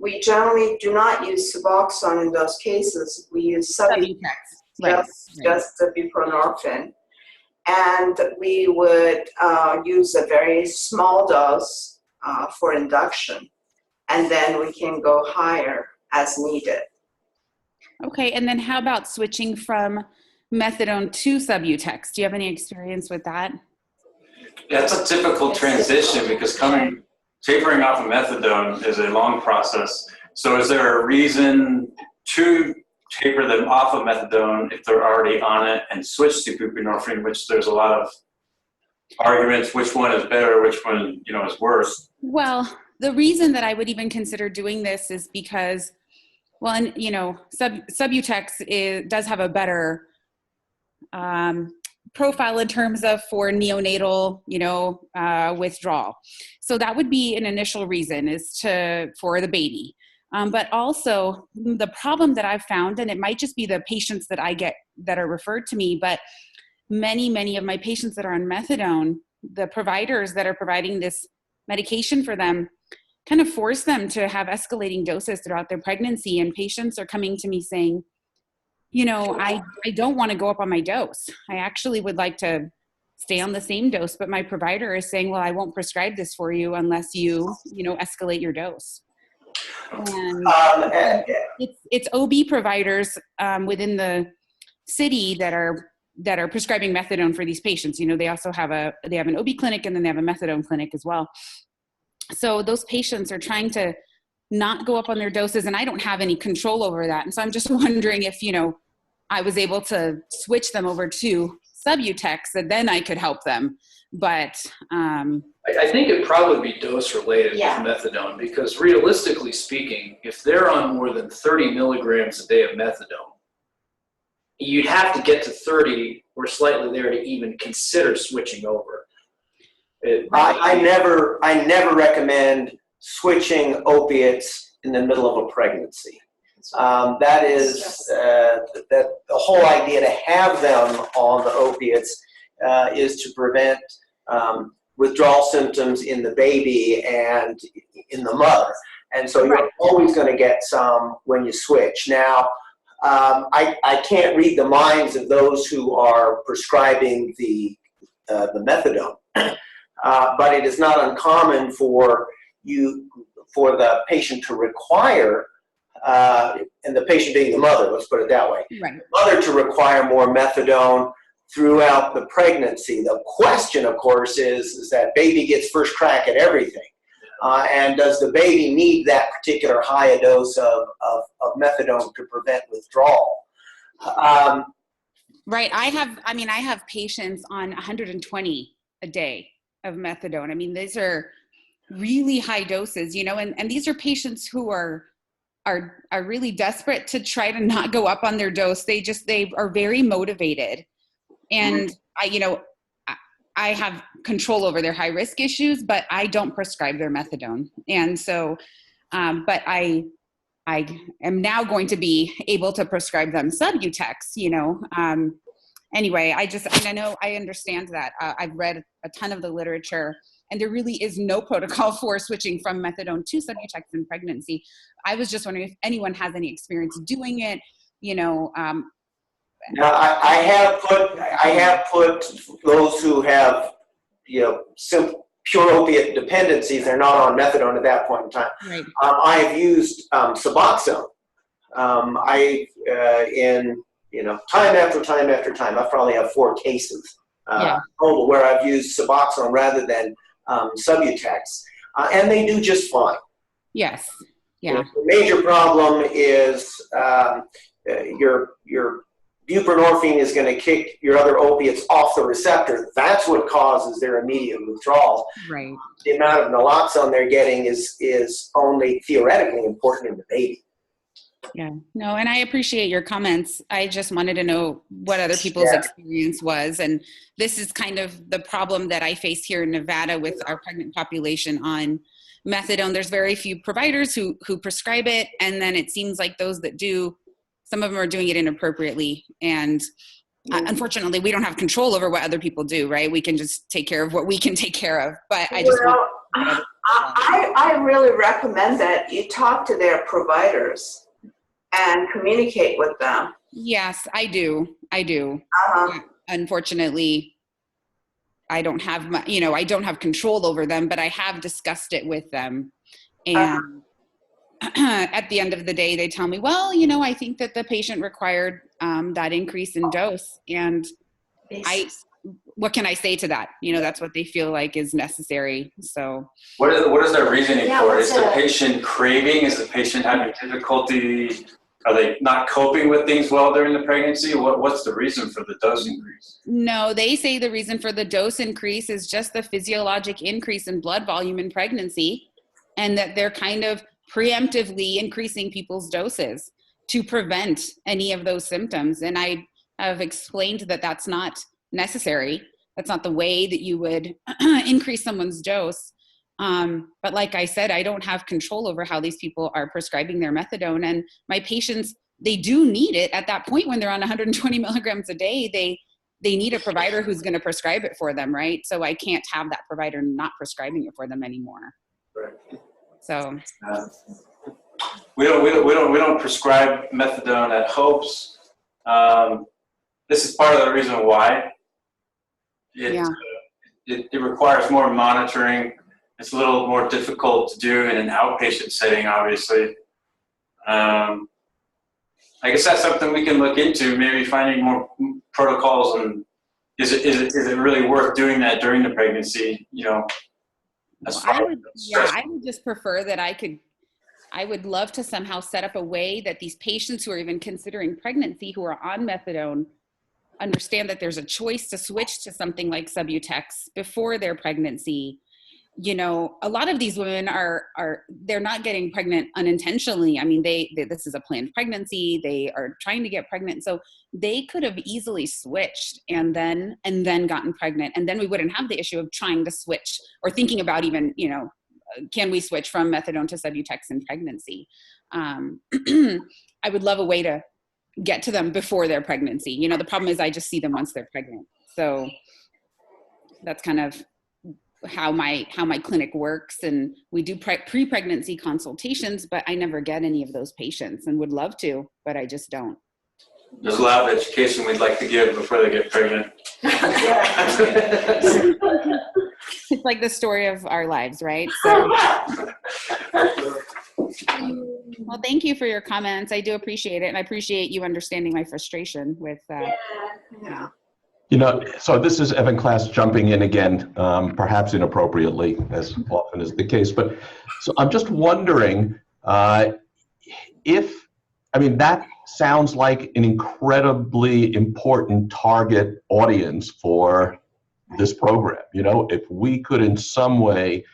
E: We generally do not use Suboxone in those cases. We use Subutex, just the buprenorphine. And we would use a very small dose for induction. And then we can go higher as needed.
J: Okay, and then how about switching from methadone to Subutex? Do you have any experience with that?
F: Yeah, it's a typical transition because tapering off of methadone is a long process. So is there a reason to taper them off of methadone if they're already on it and switch to buprenorphine, which there's a lot of arguments which one is better, which one is worse?
J: Well, the reason that I would even consider doing this is because, well, and Subutex does have a better profile in terms of for neonatal, withdrawal. So that would be an initial reason for the baby. But also the problem that I've found, and it might just be the patients that I get that are referred to me, but many of my patients that are on methadone, the providers that are providing this medication for them kind of force them to have escalating doses throughout their pregnancy. And patients are coming to me saying, I don't want to go up on my dose. I actually would like to stay on the same dose, but my provider is saying, well, I won't prescribe this for you unless you, escalate your dose. And it's OB providers within the city that are prescribing methadone for these patients. They also have an OB clinic, and then they have a methadone clinic as well. So those patients are trying to not go up on their doses, and I don't have any control over that. And so I'm just wondering if, I was able to switch them over to Subutex, and then I could help them. But
B: I think it'd probably be dose related with methadone, because realistically speaking, if they're on more than 30 milligrams a day of methadone, you'd have to get to 30 or slightly there to even consider switching over.
D: I never recommend switching opiates in the middle of a pregnancy. That the whole idea to have them on the opiates is to prevent withdrawal symptoms in the baby and in the mother. And so you're always going to get some when you switch. Now, I can't read the minds of those who are prescribing the methadone, but it is not uncommon for the patient to require, and the patient being the mother, let's put it that way,
J: right.
D: The mother to require more methadone throughout the pregnancy. The question, of course, is that baby gets first crack at everything. And does the baby need that particular high dose of methadone to prevent withdrawal?
J: Right. I have patients on 120 a day of methadone. I mean, these are really high doses, and these are patients who are really desperate to try to not go up on their dose. They are very motivated. And I have control over their high risk issues, but I don't prescribe their methadone. And so, but I am now going to be able to prescribe them Subutex, Anyway, I understand that. I've read a ton of the literature, and there really is no protocol for switching from methadone to Subutex in pregnancy. I was just wondering if anyone has any experience doing it,
D: Now, I have put those who have, simple, pure opiate dependencies, they're not on methadone at that point in time.
J: Right.
D: I have used Suboxone. Time after time after time, I probably have 4 cases total where I've used Suboxone rather than Subutex, and they do just fine.
J: Yes. Yeah.
D: The major problem is your buprenorphine is going to kick your other opiates off the receptor. That's what causes their immediate withdrawal.
J: Right.
D: The amount of naloxone they're getting is only theoretically important in the baby.
J: Yeah. No, and I appreciate your comments. I just wanted to know what other people's experience was. And this is kind of the problem that I face here in Nevada with our pregnant population on methadone. There's very few providers who prescribe it. And then it seems like those that do, some of them are doing it inappropriately. And unfortunately, we don't have control over what other people do, right? We can just take care of what we can take care of. But
E: I really recommend that you talk to their providers and communicate with them.
J: Yes, I do. Unfortunately, I don't have I don't have control over them, but I have discussed it with them. And at the end of the day, they tell me, well, I think that the patient required that increase in dose. And what can I say to that? That's what they feel like is necessary. So
F: What is their reasoning for it? Is the
C: what's
F: patient craving? Is the patient having difficulty? Are they not coping with things well during the pregnancy? What's the reason for the dose increase?
J: No, they say the reason for the dose increase is just the physiologic increase in blood volume in pregnancy, and that they're kind of preemptively increasing people's doses to prevent any of those symptoms. And I have explained that that's not necessary. That's not the way that you would increase someone's dose. But like I said, I don't have control over how these people are prescribing their methadone. And my patients, they do need it at that point when they're on 120 milligrams a day. They need a provider who's going to prescribe it for them, right? So I can't have that provider not prescribing it for them anymore.
F: Right.
J: So
F: we don't prescribe methadone at Hopes. This is part of the reason why. It requires more monitoring. It's a little more difficult to do in an outpatient setting, obviously. I guess that's something we can look into, maybe finding more protocols, and is it really worth doing that during the pregnancy,
J: I would just prefer that I would love to somehow set up a way that these patients who are even considering pregnancy, who are on methadone, understand that there's a choice to switch to something like Subutex before their pregnancy. A lot of these women they're not getting pregnant unintentionally. I mean, this is a planned pregnancy. They are trying to get pregnant. So they could have easily switched and then gotten pregnant. And then we wouldn't have the issue of trying to switch or thinking about even, can we switch from methadone to Subutex in pregnancy? I would love a way to get to them before their pregnancy. The problem is I just see them once they're pregnant. So that's kind of how my clinic works. And we do pre-pregnancy consultations, but I never get any of those patients and would love to, but I just don't.
F: There's a lot of education we'd like to give before they get pregnant.
J: It's like the story of our lives, right? So, well, thank you for your comments. I do appreciate it. And I appreciate you understanding my frustration with
C: Yeah.
L: So this is Evan Klass jumping in again, perhaps inappropriately, as often is the case. But so I'm just wondering that sounds like an incredibly important target audience for this program. If we could in some way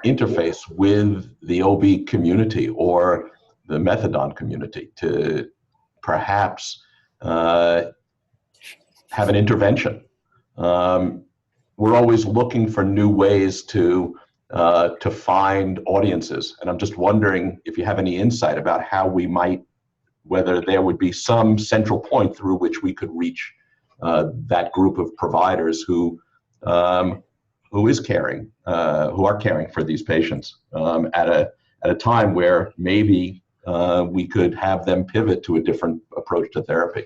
L: interface with the OB community or the methadone community to perhaps have an intervention. We're always looking for new ways to find audiences, and I'm just wondering if you have any insight about how we might, whether there would be some central point through which we could reach that group of providers who are caring for these patients at a time where maybe we could have them pivot to a different approach to therapy.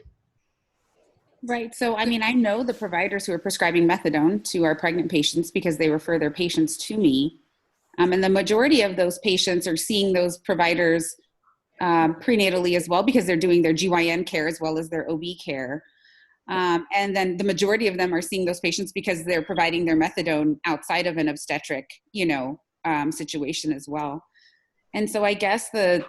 J: Right. So, I know the providers who are prescribing methadone to our pregnant patients because they refer their patients to me. And the majority of those patients are seeing those providers prenatally as well, because they're doing their GYN care as well as their OB care. And then the majority of them are seeing those patients because they're providing their methadone outside of an obstetric, situation as well. And so I guess a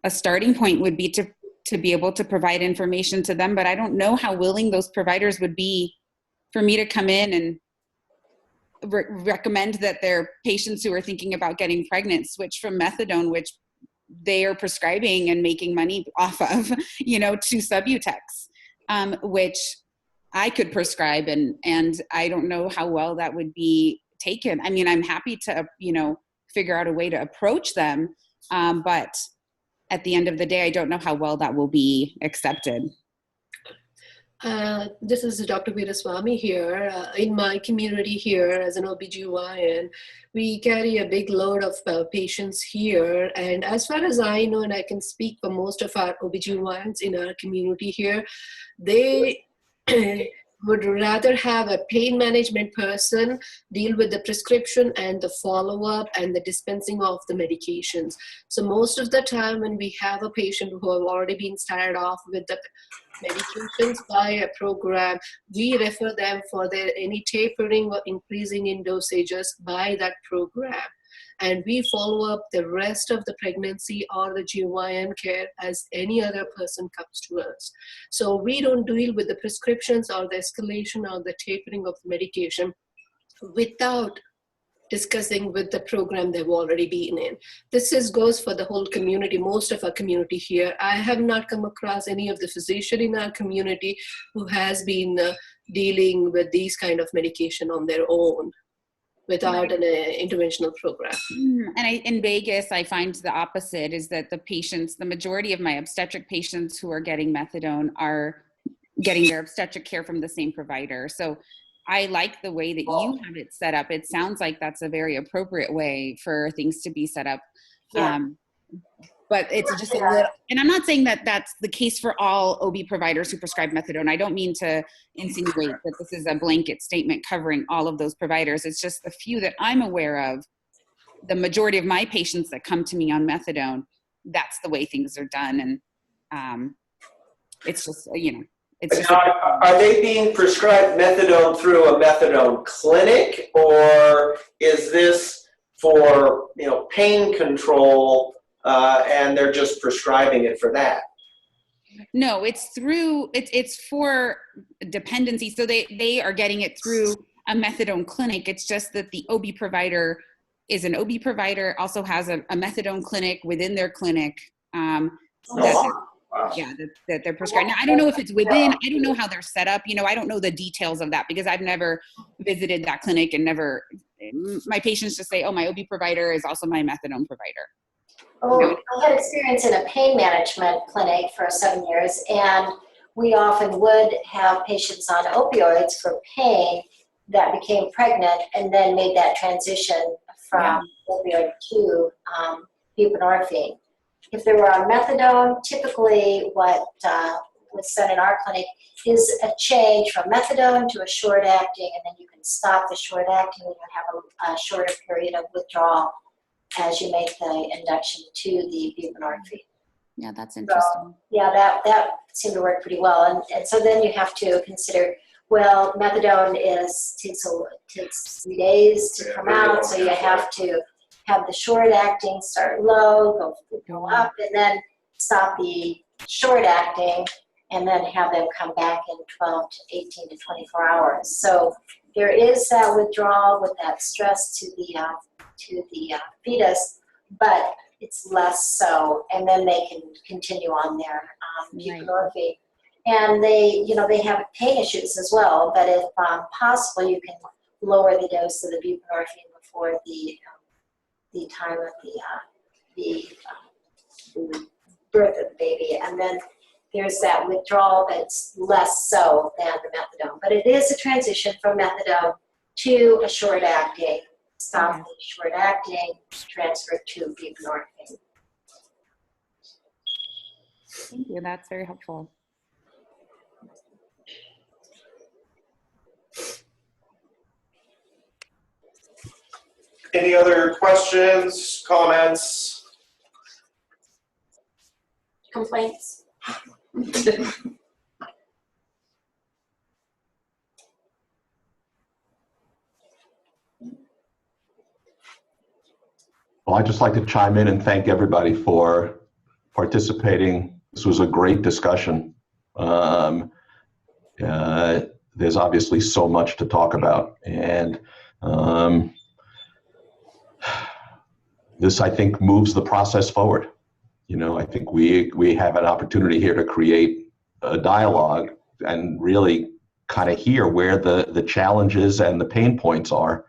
J: starting point would be to be able to provide information to them, but I don't know how willing those providers would be for me to come in and recommend that their patients who are thinking about getting pregnant switch from methadone, which they are prescribing and making money off of, to Subutex, which I could prescribe, and I don't know how well that would be taken. I'm happy to, figure out a way to approach them, but at the end of the day, I don't know how well that will be accepted.
H: This is Dr. Veeraswamy here. In my community here as an OBGYN, we carry a big load of patients here. And as far as I know, and I can speak for most of our OBGYNs in our community here, they would rather have a pain management person deal with the prescription and the follow-up and the dispensing of the medications. So most of the time when we have a patient who have already been started off with the medications by a program, we refer them for their any tapering or increasing in dosages by that program. And we follow up the rest of the pregnancy or the GYN care as any other person comes to us. So we don't deal with the prescriptions or the escalation or the tapering of the medication without discussing with the program they've already been in. This goes for the whole community, most of our community here. I have not come across any of the physician in our community who has been dealing with these kind of medication on their own without an interventional program.
J: And in Vegas, I find the opposite is that the majority of my obstetric patients who are getting methadone are getting their obstetric care from the same provider. So I like the way that you have it set up. It sounds like that's a very appropriate way for things to be set up.
A: Yeah.
J: But it's just a little, and I'm not saying that that's the case for all OB providers who prescribe methadone. I don't mean to insinuate that this is a blanket statement covering all of those providers. It's just the few that I'm aware of. The majority of my patients that come to me on methadone, that's the way things are done. And it's just, it's just.
D: Are they being prescribed methadone through a methadone clinic, or is this for pain control? And they're just prescribing it for that?
J: No, it's for dependency. So they are getting it through a methadone clinic. It's just that the OB provider is an OB provider, also has a methadone clinic within their clinic. That they're prescribing. Now, I don't know if it's within, I don't know how they're set up. I don't know the details of that because I've never visited that clinic and my patients just say, oh, my OB provider is also my methadone provider.
C: Oh, I had experience in a pain management clinic for 7 years, and we often would have patients on opioids for pain that became pregnant and then made that transition from opioid to buprenorphine. If they were on methadone, typically what was done in our clinic is a change from methadone to a short-acting, and then you can stop the short-acting and you have a shorter period of withdrawal as you make the induction to the buprenorphine.
J: Yeah, that's interesting.
C: So, that seemed to work pretty well. And so then you have to consider, well, methadone takes 3 days to come out, so you have to have the short acting start low, go up, and then stop the short acting, and then have them come back in 12 to 18 to 24 hours. So there is that withdrawal with that stress to the fetus, but it's less so, and then they can continue on their buprenorphine. And they have pain issues as well, but if possible, you can lower the dose of the buprenorphine before the time of the birth of the baby, and then there's that withdrawal that's less so than the methadone. But it is a transition from methadone to a short acting. Stop the short acting, transfer to buprenorphine.
J: Thank you. That's very helpful.
G: Any other questions, comments?
A: Complaints?
L: Well, I'd just like to chime in and thank everybody for participating. This was a great discussion. There's obviously so much to talk about, and this, I think, moves the process forward. I think we have an opportunity here to create a dialogue and really kind of hear where the challenges and the pain points are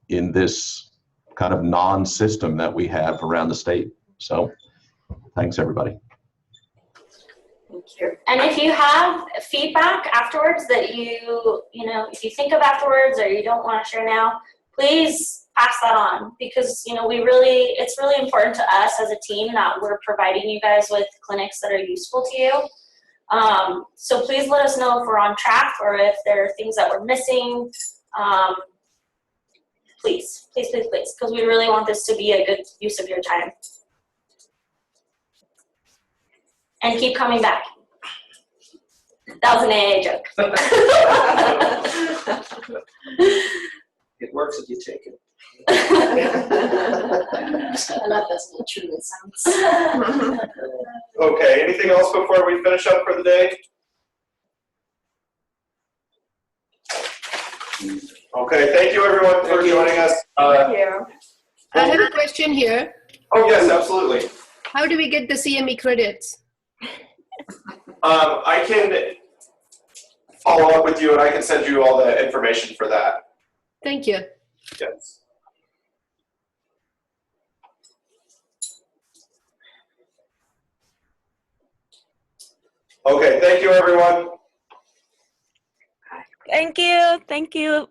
L: in this kind of non-system that we have around the state. So thanks, everybody.
A: Thank you. And if you have feedback afterwards that if you think of afterwards or you don't want to share now, please pass that on, because it's really important to us as a team that we're providing you guys with clinics that are useful to you. So please let us know if we're on track or if there are things that we're missing. Please, please, please, please, because we really want this to be a good use of your time. And keep coming back. That was an AA joke.
D: It works if you take it.
C: I love that's not true. It sounds.
G: Okay, anything else before we finish up for the day? Okay, thank you everyone for joining us.
E: Thank you.
H: I have a question here.
G: Oh yes, absolutely.
H: How do we get the CME credits?
G: I can follow up with you and I can send you all the information for that.
H: Thank you.
G: Yes. Okay, thank you everyone.
K: Thank you. Thank you.